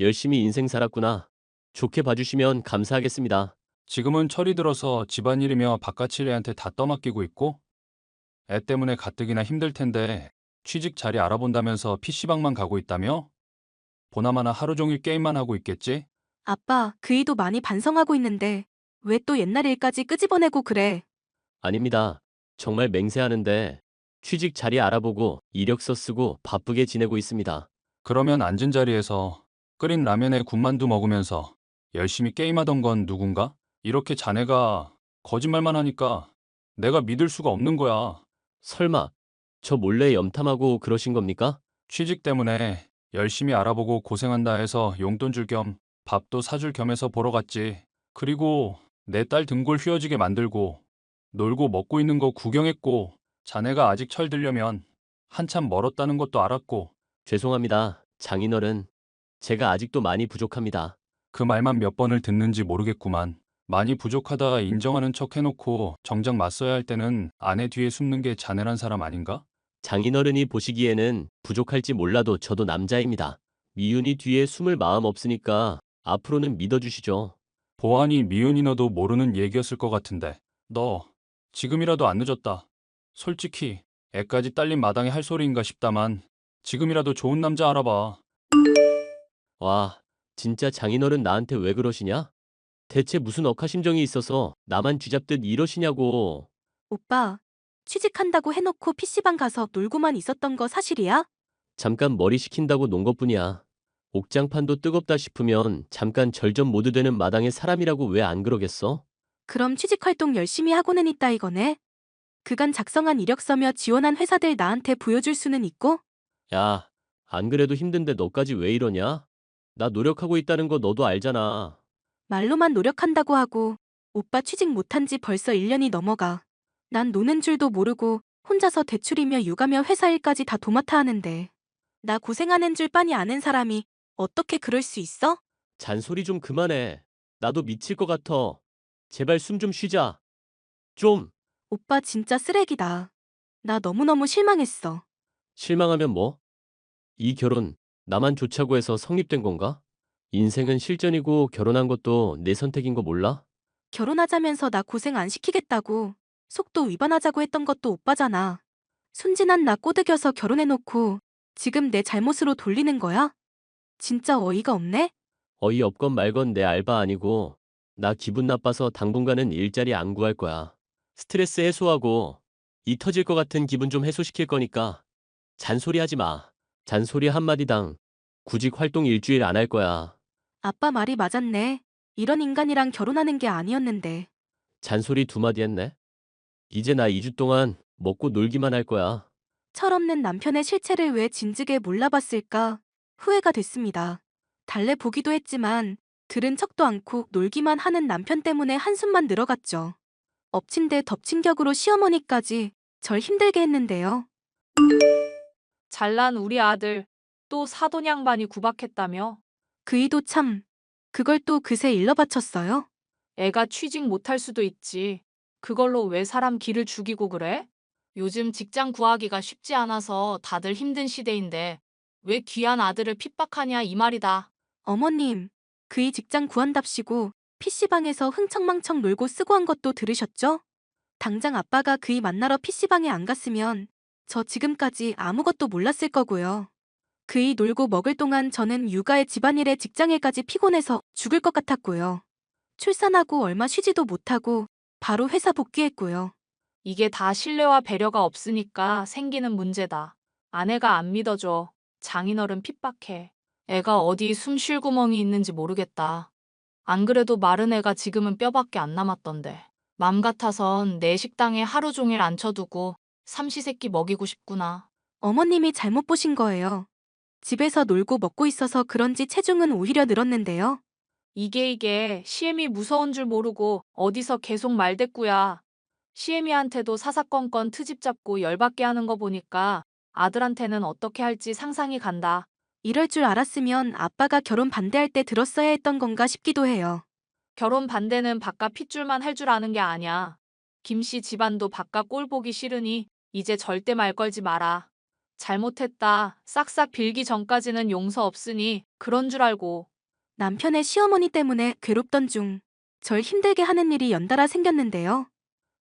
열심히 인생 살았구나. 좋게 봐주시면 감사하겠습니다. 지금은 철이 들어서 집안일이며 바깥일 애한테 다 떠맡기고 있고 애 때문에 가뜩이나 힘들 텐데 취직 자리 알아본다면서 PC방만 가고 있다며? 보나마나 하루 종일 게임만 하고 있겠지? 아빠, 그이도 많이 반성하고 있는데 왜 또 옛날 일까지 끄집어내고 그래? 아닙니다. 정말 맹세하는데 취직 자리 알아보고 이력서 쓰고 바쁘게 지내고 있습니다. 그러면 앉은 자리에서 끓인 라면에 군만두 먹으면서 열심히 게임하던 건 누군가? 이렇게 자네가 거짓말만 하니까 내가 믿을 수가 없는 거야. 설마 저 몰래 염탐하고 그러신 겁니까? 취직 때문에 열심히 알아보고 고생한다 해서 용돈 줄 겸 밥도 사줄 겸해서 보러 갔지. 그리고 내 딸 등골 휘어지게 만들고 놀고 먹고 있는 거 구경했고 자네가 아직 철들려면 한참 멀었다는 것도 알았고 죄송합니다. 장인어른. 제가 아직도 많이 부족합니다. 그 말만 몇 번을 듣는지 모르겠구만. 많이 부족하다 인정하는 척 해놓고 정작 맞서야 할 때는 아내 뒤에 숨는 게 자네란 사람 아닌가? 장인어른이 보시기에는 부족할지 몰라도 저도 남자입니다. 미윤이 뒤에 숨을 마음 없으니까 앞으로는 믿어주시죠. 보안이 미운이 너도 모르는 얘기였을 것 같은데 너 지금이라도 안 늦었다. 솔직히 애까지 딸린 마당에 할 소리인가 싶다만 지금이라도 좋은 남자 알아봐. 와, 진짜 장인어른 나한테 왜 그러시냐? 대체 무슨 억하심정이 있어서 나만 쥐잡듯 이러시냐고. 오빠, 취직한다고 해놓고 PC방 가서 놀고만 있었던 거 사실이야? 잠깐 머리 식힌다고 논 것뿐이야. 옥장판도 뜨겁다 싶으면 잠깐 절전 모드 되는 마당에 사람이라고 왜 안 그러겠어? 그럼 취직 활동 열심히 하고는 있다 이거네? 그간 작성한 이력서며 지원한 회사들 나한테 보여줄 수는 있고? 야, 안 그래도 힘든데 너까지 왜 이러냐? 나 노력하고 있다는 거 너도 알잖아. 말로만 노력한다고 하고 오빠 취직 못한 지 벌써 1년이 넘어가. 난 노는 줄도 모르고 혼자서 대출이며 육아며 회사 일까지 다 도맡아 하는데 나 고생하는 줄 빤히 아는 사람이 어떻게 그럴 수 있어? 잔소리 좀 그만해. 나도 미칠 것 같아. 제발 숨 좀 쉬자. 좀. 오빠 진짜 쓰레기다. 나 너무너무 실망했어. 실망하면 뭐? 이 결혼 나만 좋자고 해서 성립된 건가? 인생은 실전이고 결혼한 것도 내 선택인 거 몰라? 결혼하자면서 나 고생 안 시키겠다고 속도 위반하자고 했던 것도 오빠잖아. 순진한 나 꼬드겨서 결혼해놓고 지금 내 잘못으로 돌리는 거야? 진짜 어이가 없네? 어이없건 말건 내 알바 아니고 나 기분 나빠서 당분간은 일자리 안 구할 거야. 스트레스 해소하고 이 터질 것 같은 기분 좀 해소시킬 거니까 잔소리하지 마. 잔소리 한마디당 구직 활동 일주일 안 할 거야. 아빠 말이 맞았네. 이런 인간이랑 결혼하는 게 아니었는데. 잔소리 두 마디 했네. 이제 나 2주 동안 먹고 놀기만 할 거야. 철없는 남편의 실체를 왜 진즉에 몰라봤을까 후회가 됐습니다. 달래 보기도 했지만 들은 척도 않고 놀기만 하는 남편 때문에 한숨만 늘어갔죠. 엎친 데 덮친 격으로 시어머니까지 절 힘들게 했는데요. 잘난 우리 아들 또 사돈 양반이 구박했다며? 그이도 참 그걸 또 그새 일러 바쳤어요. 애가 취직 못할 수도 있지. 그걸로 왜 사람 기를 죽이고 그래? 요즘 직장 구하기가 쉽지 않아서 다들 힘든 시대인데 왜 귀한 아들을 핍박하냐 이 말이다. 어머님, 그이 직장 구한답시고 PC방에서 흥청망청 놀고 쓰고 한 것도 들으셨죠? 당장 아빠가 그이 만나러 PC방에 안 갔으면 저 지금까지 아무것도 몰랐을 거고요. 그이 놀고 먹을 동안 저는 육아에 집안일에 직장일까지 피곤해서 죽을 것 같았고요. 출산하고 얼마 쉬지도 못하고 바로 회사 복귀했고요. 이게 다 신뢰와 배려가 없으니까 생기는 문제다. 아내가 안 믿어줘. 장인어른 핍박해. 애가 어디 숨 쉴 구멍이 있는지 모르겠다. 안 그래도 마른 애가 지금은 뼈밖에 안 남았던데. 맘 같아선 내 식당에 하루 종일 앉혀두고 삼시세끼 먹이고 싶구나. 어머님이 잘못 보신 거예요. 집에서 놀고 먹고 있어서 그런지 체중은 오히려 늘었는데요. 이게 시애미 무서운 줄 모르고 어디서 계속 말대꾸야. 시애미한테도 사사건건 트집 잡고 열받게 하는 거 보니까 아들한테는 어떻게 할지 상상이 간다. 이럴 줄 알았으면 아빠가 결혼 반대할 때 들었어야 했던 건가 싶기도 해요. 결혼 반대는 바깥 핏줄만 할 줄 아는 게 아냐. 김씨 집안도 바깥 꼴 보기 싫으니 이제 절대 말 걸지 마라. 잘못했다. 싹싹 빌기 전까지는 용서 없으니 그런 줄 알고. 남편의 시어머니 때문에 괴롭던 중 절 힘들게 하는 일이 연달아 생겼는데요.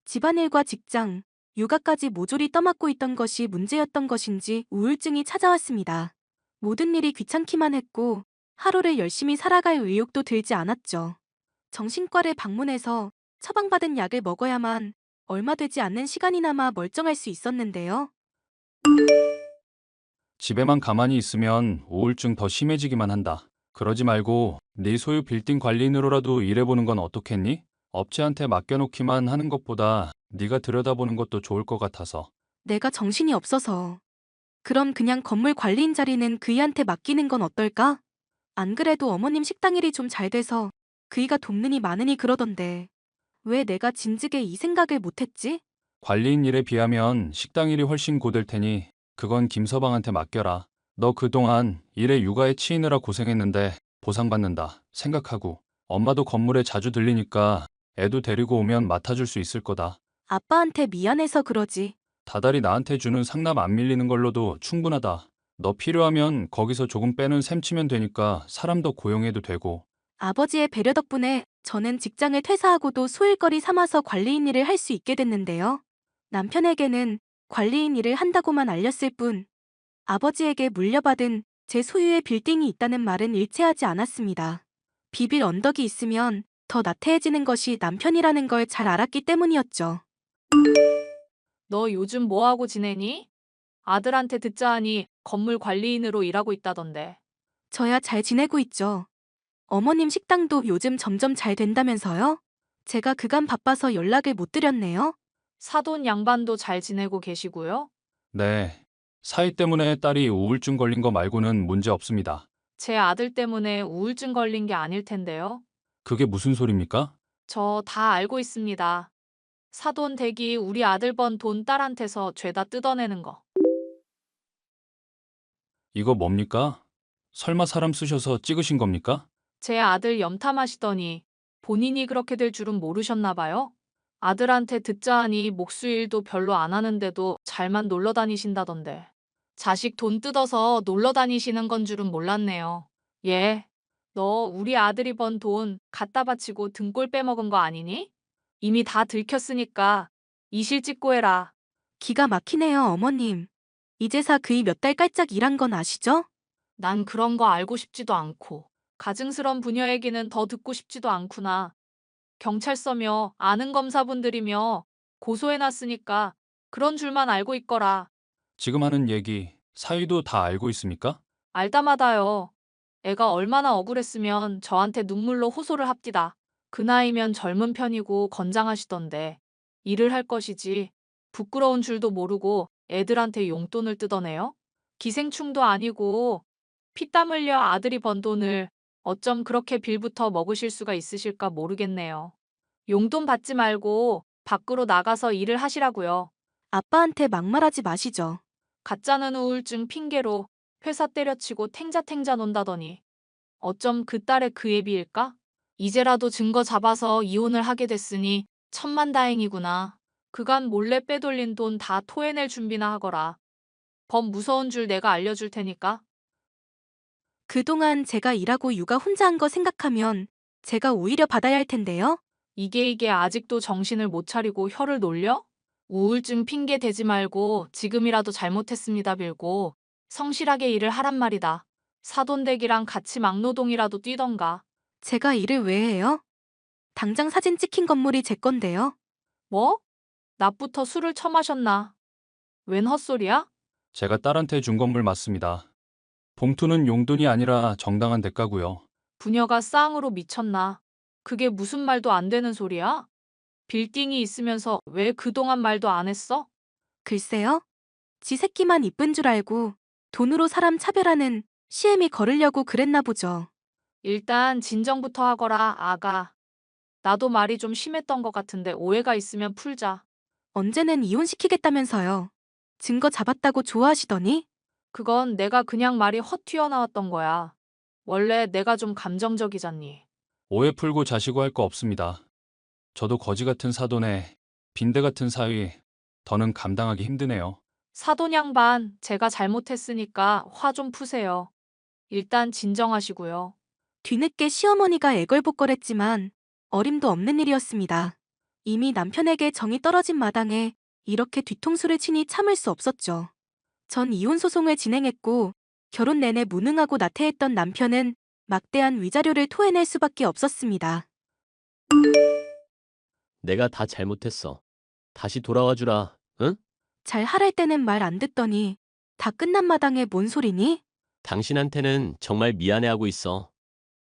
집안일과 직장, 육아까지 모조리 떠맡고 있던 것이 문제였던 것인지 우울증이 찾아왔습니다. 모든 일이 귀찮기만 했고 하루를 열심히 살아갈 의욕도 들지 않았죠. 정신과를 방문해서 처방받은 약을 먹어야만 얼마 되지 않는 시간이나마 멀쩡할 수 있었는데요. 집에만 가만히 있으면 우울증 더 심해지기만 한다. 그러지 말고 네 소유 빌딩 관리인으로라도 일해보는 건 어떻겠니? 업체한테 맡겨놓기만 하는 것보다 네가 들여다보는 것도 좋을 것 같아서. 내가 정신이 없어서. 그럼 그냥 건물 관리인 자리는 그이한테 맡기는 건 어떨까? 안 그래도 어머님 식당 일이 좀 잘 돼서 그이가 돕느니 많으니 그러던데 왜 내가 진즉에 이 생각을 못했지? 관리인 일에 비하면 식당 일이 훨씬 고될 테니 그건 김서방한테 맡겨라. 너 그동안 일에 육아에 치이느라 고생했는데 보상받는다 생각하고 엄마도 건물에 자주 들리니까 애도 데리고 오면 맡아줄 수 있을 거다. 아빠한테 미안해서 그러지. 다달이 나한테 주는 상납 안 밀리는 걸로도 충분하다. 너 필요하면 거기서 조금 빼는 셈 치면 되니까 사람 더 고용해도 되고. 아버지의 배려 덕분에 저는 직장을 퇴사하고도 소일거리 삼아서 관리인 일을 할 수 있게 됐는데요. 남편에게는 관리인 일을 한다고만 알렸을 뿐 아버지에게 물려받은 제 소유의 빌딩이 있다는 말은 일체하지 않았습니다. 비빌 언덕이 있으면 더 나태해지는 것이 남편이라는 걸 잘 알았기 때문이었죠. 너 요즘 뭐하고 지내니? 아들한테 듣자 하니 건물 관리인으로 일하고 있다던데. 저야 잘 지내고 있죠. 어머님 식당도 요즘 점점 잘 된다면서요? 제가 그간 바빠서 연락을 못 드렸네요. 사돈 양반도 잘 지내고 계시고요. 네. 사위 때문에 딸이 우울증 걸린 거 말고는 문제 없습니다. 제 아들 때문에 우울증 걸린 게 아닐 텐데요. 그게 무슨 소리입니까? 저 다 알고 있습니다. 사돈 댁이 우리 아들 번 돈 딸한테서 죄다 뜯어내는 거. 이거 뭡니까? 설마 사람 쓰셔서 찍으신 겁니까? 제 아들 염탐하시더니 본인이 그렇게 될 줄은 모르셨나 봐요. 아들한테 듣자 하니 목수일도 별로 안 하는데도 잘만 놀러 다니신다던데. 자식 돈 뜯어서 놀러 다니시는 건 줄은 몰랐네요. 예. 너 우리 아들이 번 돈 갖다 바치고 등골 빼먹은 거 아니니? 이미 다 들켰으니까 이실 찍고 해라. 기가 막히네요, 어머님. 이제사 그이 몇 달 깔짝 일한 건 아시죠? 난 그런 거 알고 싶지도 않고 가증스런 부녀 얘기는 더 듣고 싶지도 않구나. 경찰서며 아는 검사분들이며 고소해놨으니까 그런 줄만 알고 있거라. 지금 하는 얘기 사위도 다 알고 있습니까? 알다마다요. 애가 얼마나 억울했으면 저한테 눈물로 호소를 합디다. 그 나이면 젊은 편이고 건장하시던데 일을 할 것이지 부끄러운 줄도 모르고 애들한테 용돈을 뜯어내요? 기생충도 아니고 피땀 흘려 아들이 번 돈을 어쩜 그렇게 빌부터 먹으실 수가 있으실까 모르겠네요. 용돈 받지 말고 밖으로 나가서 일을 하시라고요. 아빠한테 막말하지 마시죠. 가짜는 우울증 핑계로 회사 때려치고 탱자탱자 논다더니 어쩜 그 딸의 그 애비일까? 이제라도 증거 잡아서 이혼을 하게 됐으니 천만다행이구나. 그간 몰래 빼돌린 돈 다 토해낼 준비나 하거라. 범 무서운 줄 내가 알려줄 테니까. 그동안 제가 일하고 육아 혼자 한 거 생각하면 제가 오히려 받아야 할 텐데요. 이게 아직도 정신을 못 차리고 혀를 놀려? 우울증 핑계 대지 말고 지금이라도 잘못했습니다 빌고 성실하게 일을 하란 말이다. 사돈댁이랑 같이 막노동이라도 뛰던가. 제가 일을 왜 해요? 당장 사진 찍힌 건물이 제 건데요. 뭐? 낮부터 술을 처마셨나? 웬 헛소리야? 제가 딸한테 준 건물 맞습니다. 봉투는 용돈이 아니라 정당한 대가고요. 부녀가 쌍으로 미쳤나? 그게 무슨 말도 안 되는 소리야? 빌딩이 있으면서 왜 그동안 말도 안 했어? 글쎄요. 지 새끼만 이쁜 줄 알고 돈으로 사람 차별하는 시애미 걸으려고 그랬나 보죠. 일단 진정부터 하거라, 아가. 나도 말이 좀 심했던 것 같은데 오해가 있으면 풀자. 언제는 이혼시키겠다면서요. 증거 잡았다고 좋아하시더니 그건 내가 그냥 말이 헛 튀어나왔던 거야. 원래 내가 좀 감정적이잖니. 오해 풀고 자시고 할 거 없습니다. 저도 거지 같은 사돈에 빈대 같은 사위, 더는 감당하기 힘드네요. 사돈 양반, 제가 잘못했으니까 화 좀 푸세요. 일단 진정하시고요. 뒤늦게 시어머니가 애걸복걸했지만 어림도 없는 일이었습니다. 이미 남편에게 정이 떨어진 마당에 이렇게 뒤통수를 치니 참을 수 없었죠. 전 이혼 소송을 진행했고 결혼 내내 무능하고 나태했던 남편은 막대한 위자료를 토해낼 수밖에 없었습니다. 내가 다 잘못했어. 다시 돌아와 주라. 응? 잘 하랄 때는 말 안 듣더니 다 끝난 마당에 뭔 소리니? 당신한테는 정말 미안해하고 있어.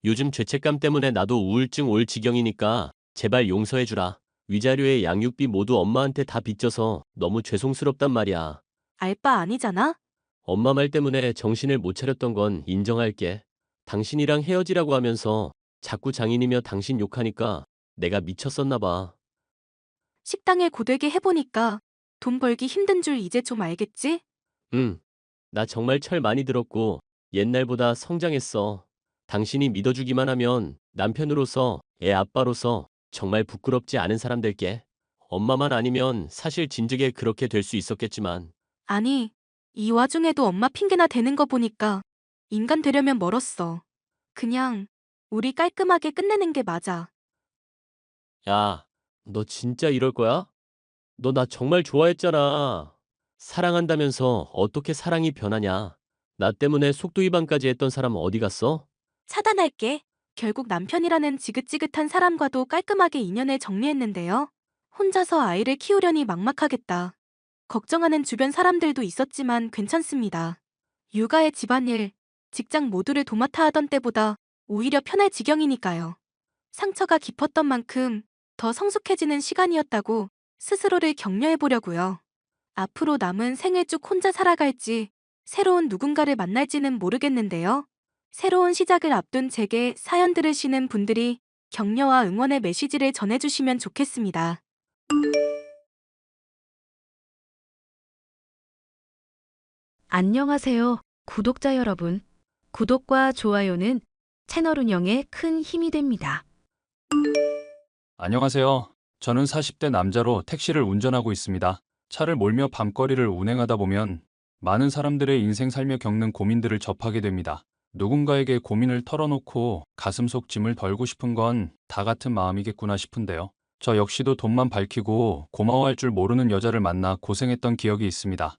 요즘 죄책감 때문에 나도 우울증 올 지경이니까 제발 용서해 주라. 위자료에 양육비 모두 엄마한테 다 빚져서 너무 죄송스럽단 말이야. 알 바 아니잖아? 엄마 말 때문에 정신을 못 차렸던 건 인정할게. 당신이랑 헤어지라고 하면서 자꾸 장인이며 당신 욕하니까 내가 미쳤었나 봐. 식당에 고되게 해보니까 돈 벌기 힘든 줄 이제 좀 알겠지? 응. 나 정말 철 많이 들었고 옛날보다 성장했어. 당신이 믿어주기만 하면 남편으로서 애 아빠로서 정말 부끄럽지 않은 사람 될게. 엄마만 아니면 사실 진즉에 그렇게 될 수 있었겠지만 아니, 이 와중에도 엄마 핑계나 대는 거 보니까 인간 되려면 멀었어. 그냥 우리 깔끔하게 끝내는 게 맞아. 야, 너 진짜 이럴 거야? 너 나 정말 좋아했잖아. 사랑한다면서 어떻게 사랑이 변하냐? 나 때문에 속도 위반까지 했던 사람 어디 갔어? 차단할게. 결국 남편이라는 지긋지긋한 사람과도 깔끔하게 인연을 정리했는데요. 혼자서 아이를 키우려니 막막하겠다. 걱정하는 주변 사람들도 있었지만 괜찮습니다. 육아에 집안일, 직장 모두를 도맡아 하던 때보다 오히려 편할 지경이니까요. 상처가 깊었던 만큼 더 성숙해지는 시간이었다고 스스로를 격려해 보려고요. 앞으로 남은 생을 쭉 혼자 살아갈지 새로운 누군가를 만날지는 모르겠는데요. 새로운 시작을 앞둔 제게 사연 들으시는 분들이 격려와 응원의 메시지를 전해주시면 좋겠습니다. 안녕하세요, 구독자 여러분. 구독과 좋아요는 채널 운영에 큰 힘이 됩니다. 안녕하세요. 저는 40대 남자로 택시를 운전하고 있습니다. 차를 몰며 밤거리를 운행하다 보면 많은 사람들의 인생 살며 겪는 고민들을 접하게 됩니다. 누군가에게 고민을 털어놓고 가슴속 짐을 덜고 싶은 건 다 같은 마음이겠구나 싶은데요. 저 역시도 돈만 밝히고 고마워할 줄 모르는 여자를 만나 고생했던 기억이 있습니다.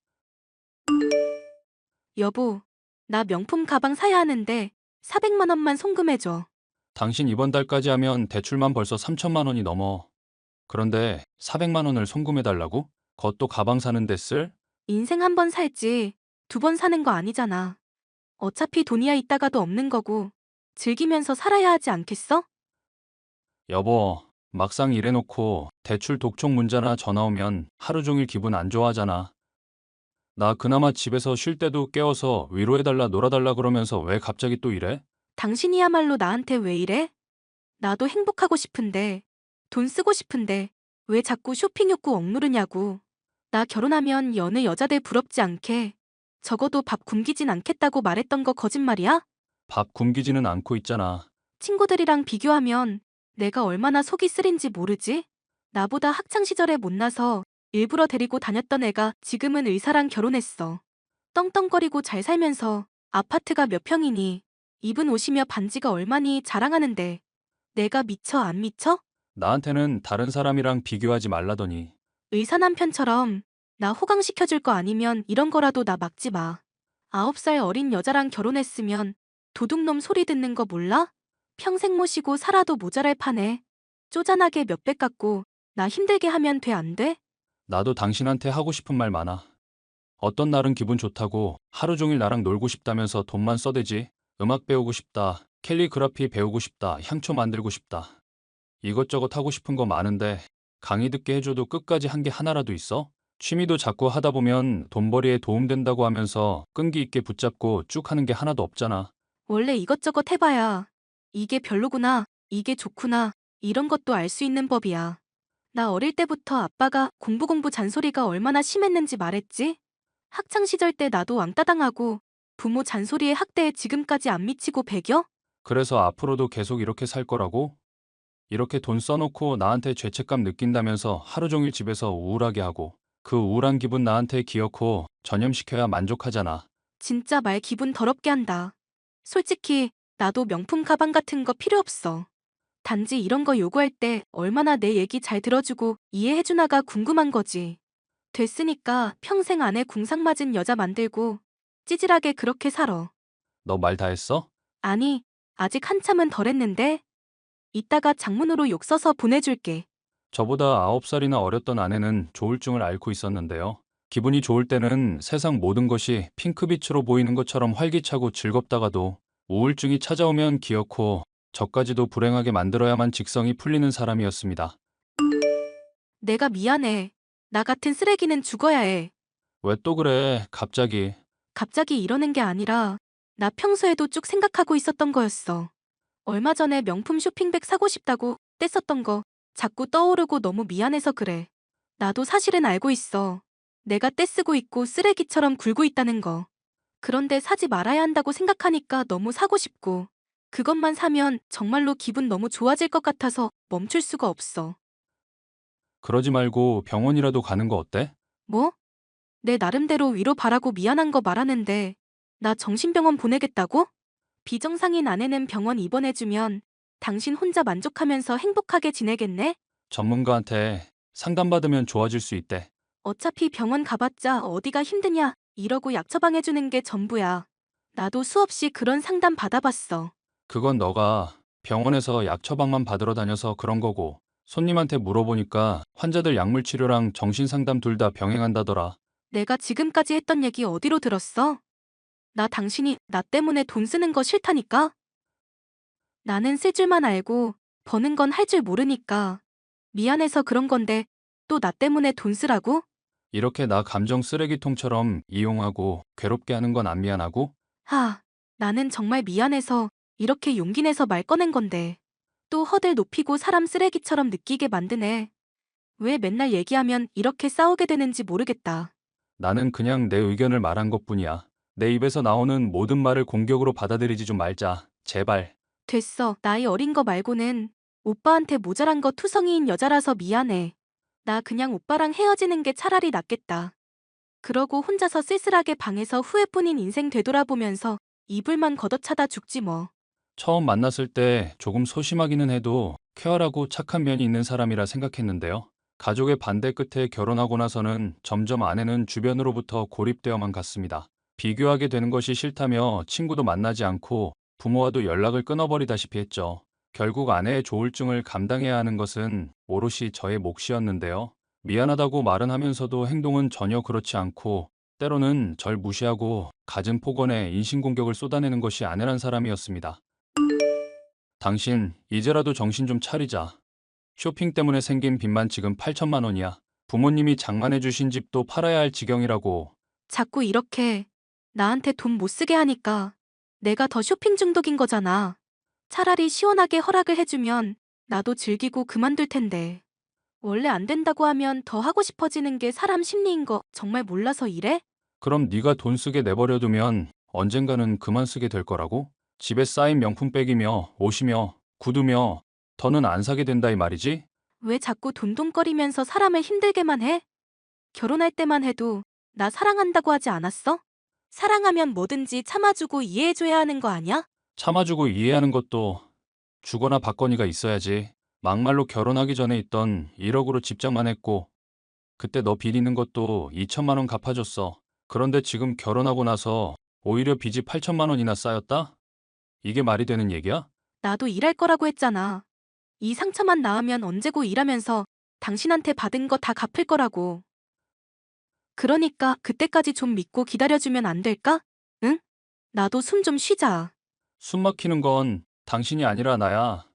여보, 나 명품 가방 사야 하는데 400만 원만 송금해줘. 당신 이번 달까지 하면 대출만 벌써 3천만 원이 넘어. 그런데 400만 원을 송금해달라고? 그것도 가방 사는 데 쓸? 인생 한 번 살지 두 번 사는 거 아니잖아. 어차피 돈이야 있다가도 없는 거고 즐기면서 살아야 하지 않겠어? 여보, 막상 일해놓고 대출 독촉 문자나 전화 오면 하루 종일 기분 안 좋아하잖아. 나 그나마 집에서 쉴 때도 깨워서 위로해달라 놀아달라 그러면서 왜 갑자기 또 이래? 당신이야말로 나한테 왜 이래? 나도 행복하고 싶은데, 돈 쓰고 싶은데, 왜 자꾸 쇼핑 욕구 억누르냐고. 나 결혼하면 여느 여자들 부럽지 않게, 적어도 밥 굶기진 않겠다고 말했던 거 거짓말이야? 밥 굶기지는 않고 있잖아. 친구들이랑 비교하면 내가 얼마나 속이 쓰린지 모르지? 나보다 학창시절에 못나서 일부러 데리고 다녔던 애가 지금은 의사랑 결혼했어. 떵떵거리고 잘 살면서 아파트가 몇 평이니, 입은 옷이며 반지가 얼마니 자랑하는데 내가 미쳐 안 미쳐? 나한테는 다른 사람이랑 비교하지 말라더니. 의사 남편처럼 나 호강시켜줄 거 아니면 이런 거라도 나 막지 마. 9살 어린 여자랑 결혼했으면 도둑놈 소리 듣는 거 몰라? 평생 모시고 살아도 모자랄 판에 쪼잔하게 몇백 갖고 나 힘들게 하면 돼 안 돼? 나도 당신한테 하고 싶은 말 많아. 어떤 날은 기분 좋다고 하루 종일 나랑 놀고 싶다면서 돈만 써대지. 음악 배우고 싶다, 캘리그라피 배우고 싶다, 향초 만들고 싶다. 이것저것 하고 싶은 거 많은데 강의 듣게 해줘도 끝까지 한 게 하나라도 있어? 취미도 자꾸 하다 보면 돈벌이에 도움된다고 하면서 끈기 있게 붙잡고 쭉 하는 게 하나도 없잖아. 원래 이것저것 해봐야 이게 별로구나, 이게 좋구나 이런 것도 알 수 있는 법이야. 나 어릴 때부터 아빠가 공부 잔소리가 얼마나 심했는지 말했지? 학창시절 때 나도 왕따당하고 부모 잔소리에 학대에 지금까지 안 미치고 배겨? 그래서 앞으로도 계속 이렇게 살 거라고? 이렇게 돈 써놓고 나한테 죄책감 느낀다면서 하루 종일 집에서 우울하게 하고 그 우울한 기분 나한테 기어코 전염시켜야 만족하잖아. 진짜 말 기분 더럽게 한다. 솔직히 나도 명품 가방 같은 거 필요 없어. 단지 이런 거 요구할 때 얼마나 내 얘기 잘 들어주고 이해해주나가 궁금한 거지. 됐으니까 평생 안에 궁상 맞은 여자 만들고 찌질하게 그렇게 살아. 너 말 다 했어? 아니, 아직 한참은 덜 했는데 이따가 장문으로 욕 써서 보내줄게. 저보다 9살이나 어렸던 아내는 조울증을 앓고 있었는데요. 기분이 좋을 때는 세상 모든 것이 핑크빛으로 보이는 것처럼 활기차고 즐겁다가도 우울증이 찾아오면 기어코 저까지도 불행하게 만들어야만 직성이 풀리는 사람이었습니다. 내가 미안해. 나 같은 쓰레기는 죽어야 해. 왜 또 그래, 갑자기. 갑자기 이러는 게 아니라 나 평소에도 쭉 생각하고 있었던 거였어. 얼마 전에 명품 쇼핑백 사고 싶다고 뗐었던 거 자꾸 떠오르고 너무 미안해서 그래. 나도 사실은 알고 있어. 내가 떼쓰고 있고 쓰레기처럼 굴고 있다는 거. 그런데 사지 말아야 한다고 생각하니까 너무 사고 싶고 그것만 사면 정말로 기분 너무 좋아질 것 같아서 멈출 수가 없어. 그러지 말고 병원이라도 가는 거 어때? 뭐? 내 나름대로 위로 바라고 미안한 거 말하는데 나 정신병원 보내겠다고? 비정상인 아내는 병원 입원해주면 당신 혼자 만족하면서 행복하게 지내겠네? 전문가한테 상담받으면 좋아질 수 있대. 어차피 병원 가봤자 어디가 힘드냐 이러고 약 처방해주는 게 전부야. 나도 수없이 그런 상담 받아봤어. 그건 너가 병원에서 약 처방만 받으러 다녀서 그런 거고, 손님한테 물어보니까 환자들 약물 치료랑 정신 상담 둘 다 병행한다더라. 내가 지금까지 했던 얘기 어디로 들었어? 나 당신이 나 때문에 돈 쓰는 거 싫다니까? 나는 쓸 줄만 알고 버는 건 할 줄 모르니까 미안해서 그런 건데 또 나 때문에 돈 쓰라고? 이렇게 나 감정 쓰레기통처럼 이용하고 괴롭게 하는 건 안 미안하고? 하, 나는 정말 미안해서 이렇게 용기 내서 말 꺼낸 건데 또 허들 높이고 사람 쓰레기처럼 느끼게 만드네. 왜 맨날 얘기하면 이렇게 싸우게 되는지 모르겠다. 나는 그냥 내 의견을 말한 것뿐이야. 내 입에서 나오는 모든 말을 공격으로 받아들이지 좀 말자. 제발. 됐어. 나이 어린 거 말고는 오빠한테 모자란 거 투성이인 여자라서 미안해. 나 그냥 오빠랑 헤어지는 게 차라리 낫겠다. 그러고 혼자서 쓸쓸하게 방에서 후회뿐인 인생 되돌아보면서 이불만 걷어차다 죽지 뭐. 처음 만났을 때 조금 소심하기는 해도 쾌활하고 착한 면이 있는 사람이라 생각했는데요. 가족의 반대 끝에 결혼하고 나서는 점점 아내는 주변으로부터 고립되어만 갔습니다. 비교하게 되는 것이 싫다며 친구도 만나지 않고 부모와도 연락을 끊어버리다시피 했죠. 결국 아내의 조울증을 감당해야 하는 것은 오롯이 저의 몫이었는데요. 미안하다고 말은 하면서도 행동은 전혀 그렇지 않고 때로는 절 무시하고 갖은 폭언에 인신공격을 쏟아내는 것이 아내란 사람이었습니다. 당신, 이제라도 정신 좀 차리자. 쇼핑 때문에 생긴 빚만 지금 8천만 원이야. 부모님이 장만해 주신 집도 팔아야 할 지경이라고. 자꾸 이렇게 나한테 돈 못 쓰게 하니까 내가 더 쇼핑 중독인 거잖아. 차라리 시원하게 허락을 해주면 나도 즐기고 그만둘 텐데. 원래 안 된다고 하면 더 하고 싶어지는 게 사람 심리인 거 정말 몰라서 이래? 그럼 네가 돈 쓰게 내버려 두면 언젠가는 그만 쓰게 될 거라고? 집에 쌓인 명품백이며 옷이며 구두며 더는 안 사게 된다 이 말이지? 왜 자꾸 돈돈거리면서 사람을 힘들게만 해? 결혼할 때만 해도 나 사랑한다고 하지 않았어? 사랑하면 뭐든지 참아주고 이해해줘야 하는 거 아니야? 참아주고 이해하는 것도 주거나 받거니가 있어야지. 막말로 결혼하기 전에 있던 1억으로 집장만 했고 그때 너 비리는 것도 2천만 원 갚아줬어. 그런데 지금 결혼하고 나서 오히려 빚이 8천만 원이나 쌓였다? 이게 말이 되는 얘기야? 나도 일할 거라고 했잖아. 이 상처만 나으면 언제고 일하면서 당신한테 받은 거 다 갚을 거라고. 그러니까 그때까지 좀 믿고 기다려주면 안 될까? 응? 나도 숨 좀 쉬자. 숨 막히는 건 당신이 아니라 나야.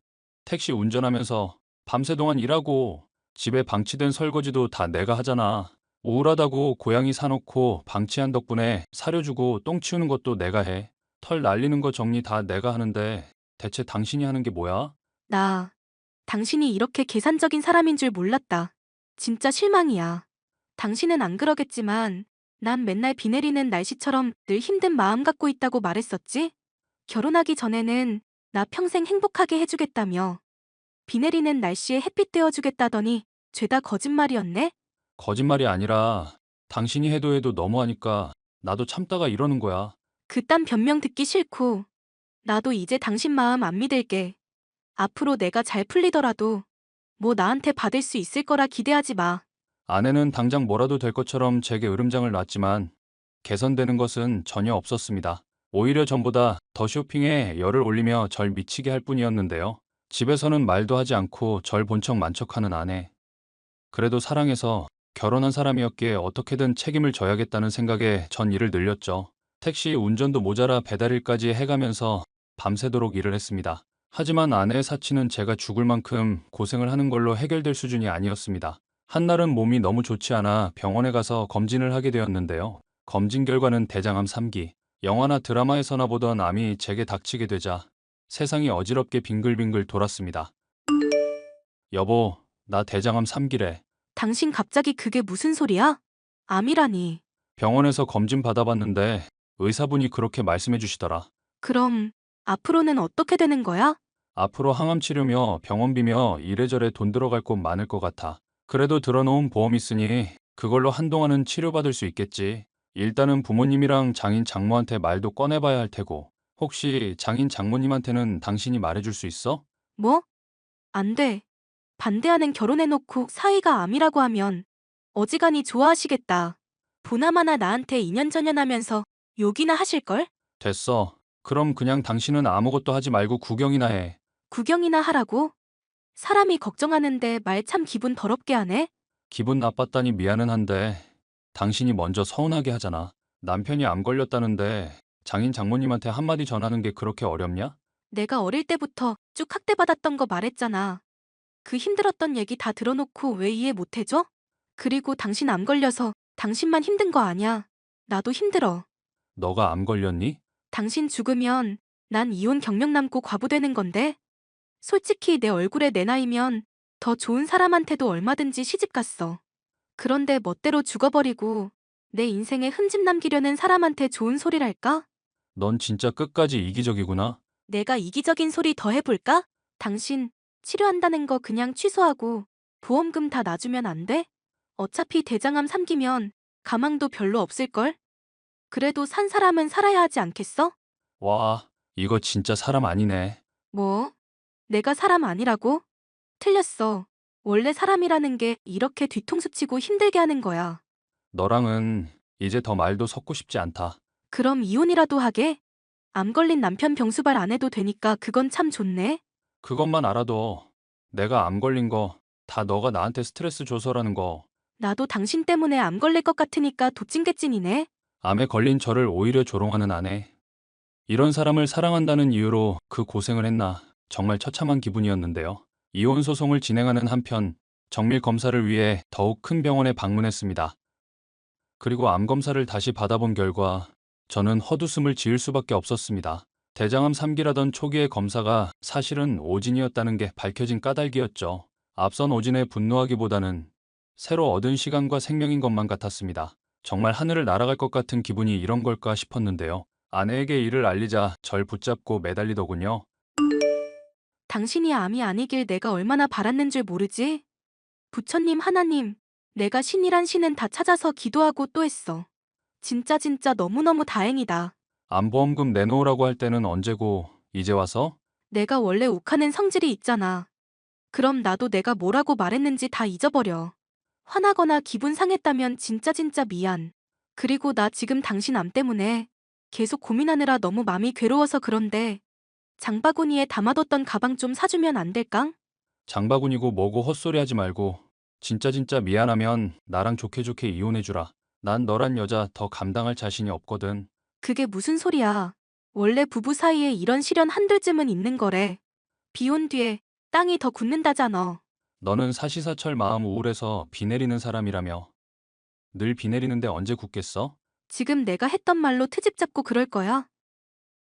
택시 운전하면서 밤새 동안 일하고 집에 방치된 설거지도 다 내가 하잖아. 우울하다고 고양이 사놓고 방치한 덕분에 사료주고 똥 치우는 것도 내가 해. 털 날리는 거 정리 다 내가 하는데 대체 당신이 하는 게 뭐야? 나, 당신이 이렇게 계산적인 사람인 줄 몰랐다. 진짜 실망이야. 당신은 안 그러겠지만 난 맨날 비 내리는 날씨처럼 늘 힘든 마음 갖고 있다고 말했었지? 결혼하기 전에는 나 평생 행복하게 해주겠다며 비 내리는 날씨에 햇빛 떼어주겠다더니 죄다 거짓말이었네? 거짓말이 아니라 당신이 해도 너무하니까 나도 참다가 이러는 거야. 그딴 변명 듣기 싫고 나도 이제 당신 마음 안 믿을게. 앞으로 내가 잘 풀리더라도 뭐 나한테 받을 수 있을 거라 기대하지 마. 아내는 당장 뭐라도 될 것처럼 제게 으름장을 놨지만 개선되는 것은 전혀 없었습니다. 오히려 전보다 더 쇼핑에 열을 올리며 절 미치게 할 뿐이었는데요. 집에서는 말도 하지 않고 절 본 척 만척하는 아내. 그래도 사랑해서 결혼한 사람이었기에 어떻게든 책임을 져야겠다는 생각에 전 일을 늘렸죠. 택시 운전도 모자라 배달일까지 해가면서 밤새도록 일을 했습니다. 하지만 아내의 사치는 제가 죽을 만큼 고생을 하는 걸로 해결될 수준이 아니었습니다. 한날은 몸이 너무 좋지 않아 병원에 가서 검진을 하게 되었는데요. 검진 결과는 대장암 3기. 영화나 드라마에서나 보던 암이 제게 닥치게 되자 세상이 어지럽게 빙글빙글 돌았습니다. 여보, 나 대장암 3기래. 당신 갑자기 그게 무슨 소리야? 암이라니. 병원에서 검진 받아봤는데 의사분이 그렇게 말씀해 주시더라. 그럼 앞으로는 어떻게 되는 거야? 앞으로 항암 치료며 병원비며 이래저래 돈 들어갈 곳 많을 것 같아. 그래도 들어놓은 보험 있으니 그걸로 한동안은 치료받을 수 있겠지. 일단은 부모님이랑 장인 장모한테 말도 꺼내봐야 할 테고. 혹시 장인 장모님한테는 당신이 말해줄 수 있어? 뭐? 안 돼. 반대하는 결혼해놓고 사이가 암이라고 하면 어지간히 좋아하시겠다. 보나마나 나한테 인연전연하면서 욕이나 하실걸? 됐어. 그럼 그냥 당신은 아무것도 하지 말고 구경이나 해. 구경이나 하라고? 사람이 걱정하는데 말 참 기분 더럽게 하네? 기분 나빴다니 미안은 한데 당신이 먼저 서운하게 하잖아. 남편이 암 걸렸다는데 장인 장모님한테 한마디 전하는 게 그렇게 어렵냐? 내가 어릴 때부터 쭉 학대받았던 거 말했잖아. 그 힘들었던 얘기 다 들어놓고 왜 이해 못 해줘? 그리고 당신 암 걸려서 당신만 힘든 거 아냐. 나도 힘들어. 너가 암 걸렸니? 당신 죽으면 난 이혼 경력 남고 과부 되는 건데? 솔직히 내 얼굴에 내 나이면 더 좋은 사람한테도 얼마든지 시집 갔어. 그런데 멋대로 죽어버리고 내 인생에 흠집 남기려는 사람한테 좋은 소리랄까? 넌 진짜 끝까지 이기적이구나. 내가 이기적인 소리 더 해볼까? 당신 치료한다는 거 그냥 취소하고 보험금 다 놔주면 안 돼? 어차피 대장암 3기면 가망도 별로 없을걸? 그래도 산 사람은 살아야 하지 않겠어? 와, 이거 진짜 사람 아니네. 뭐? 내가 사람 아니라고? 틀렸어. 원래 사람이라는 게 이렇게 뒤통수 치고 힘들게 하는 거야. 너랑은 이제 더 말도 섞고 싶지 않다. 그럼 이혼이라도 하게? 암 걸린 남편 병수발 안 해도 되니까 그건 참 좋네. 그것만 알아도 내가 암 걸린 거 다 너가 나한테 스트레스 줘서라는 거 나도 당신 때문에 암 걸릴 것 같으니까 도찐개찐이네. 암에 걸린 저를 오히려 조롱하는 아내. 이런 사람을 사랑한다는 이유로 그 고생을 했나 정말 처참한 기분이었는데요. 이혼 소송을 진행하는 한편 정밀 검사를 위해 더욱 큰 병원에 방문했습니다. 그리고 암 검사를 다시 받아본 결과 저는 헛웃음을 지을 수밖에 없었습니다. 대장암 3기라던 초기의 검사가 사실은 오진이었다는 게 밝혀진 까닭이었죠. 앞선 오진에 분노하기보다는 새로 얻은 시간과 생명인 것만 같았습니다. 정말 하늘을 날아갈 것 같은 기분이 이런 걸까 싶었는데요. 아내에게 이를 알리자 절 붙잡고 매달리더군요. 당신이 암이 아니길 내가 얼마나 바랐는 줄 모르지? 부처님, 하나님, 내가 신이란 신은 다 찾아서 기도하고 또 했어. 진짜 너무너무 다행이다. 암보험금 내놓으라고 할 때는 언제고 이제 와서? 내가 원래 욱하는 성질이 있잖아. 그럼 나도 내가 뭐라고 말했는지 다 잊어버려. 화나거나 기분 상했다면 진짜 미안. 그리고 나 지금 당신 암 때문에 계속 고민하느라 너무 맘이 괴로워서 그런데 장바구니에 담아뒀던 가방 좀 사주면 안 될까? 장바구니고 뭐고 헛소리 하지 말고 진짜 미안하면 나랑 좋게 이혼해주라. 난 너란 여자 더 감당할 자신이 없거든. 그게 무슨 소리야. 원래 부부 사이에 이런 시련 한둘쯤은 있는 거래. 비온 뒤에 땅이 더 굳는다잖아. 너는 사시사철 마음 우울해서 비 내리는 사람이라며. 늘 비 내리는데 언제 굳겠어? 지금 내가 했던 말로 트집 잡고 그럴 거야?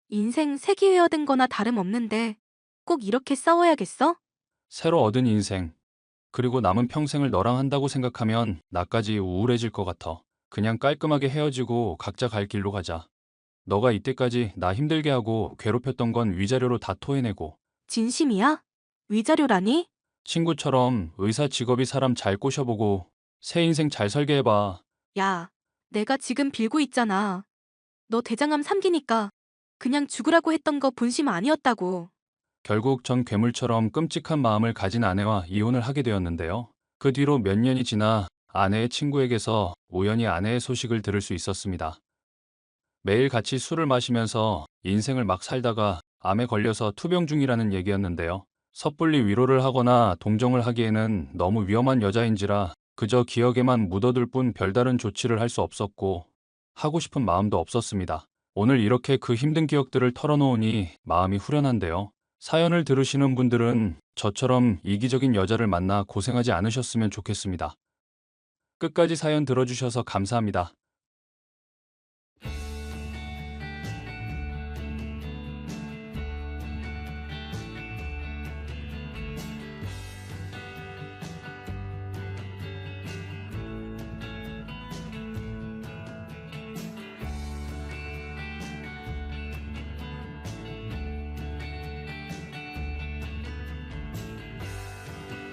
인생 세기회얻은 거나 다름없는데 꼭 이렇게 싸워야겠어? 새로 얻은 인생. 그리고 남은 평생을 너랑 한다고 생각하면 나까지 우울해질 것 같아. 그냥 깔끔하게 헤어지고 각자 갈 길로 가자. 너가 이때까지 나 힘들게 하고 괴롭혔던 건 위자료로 다 토해내고 진심이야? 위자료라니? 친구처럼 의사 직업이 사람 잘 꼬셔보고 새 인생 잘 살게 해봐. 야, 내가 지금 빌고 있잖아. 너 대장암 3기니까 그냥 죽으라고 했던 거 본심 아니었다고. 결국 전 괴물처럼 끔찍한 마음을 가진 아내와 이혼을 하게 되었는데요. 그 뒤로 몇 년이 지나 아내의 친구에게서 우연히 아내의 소식을 들을 수 있었습니다. 매일 같이 술을 마시면서 인생을 막 살다가 암에 걸려서 투병 중이라는 얘기였는데요. 섣불리 위로를 하거나 동정을 하기에는 너무 위험한 여자인지라 그저 기억에만 묻어둘 뿐 별다른 조치를 할 수 없었고 하고 싶은 마음도 없었습니다. 오늘 이렇게 그 힘든 기억들을 털어놓으니 마음이 후련한데요. 사연을 들으시는 분들은 저처럼 이기적인 여자를 만나 고생하지 않으셨으면 좋겠습니다. 끝까지 사연 들어주셔서 감사합니다.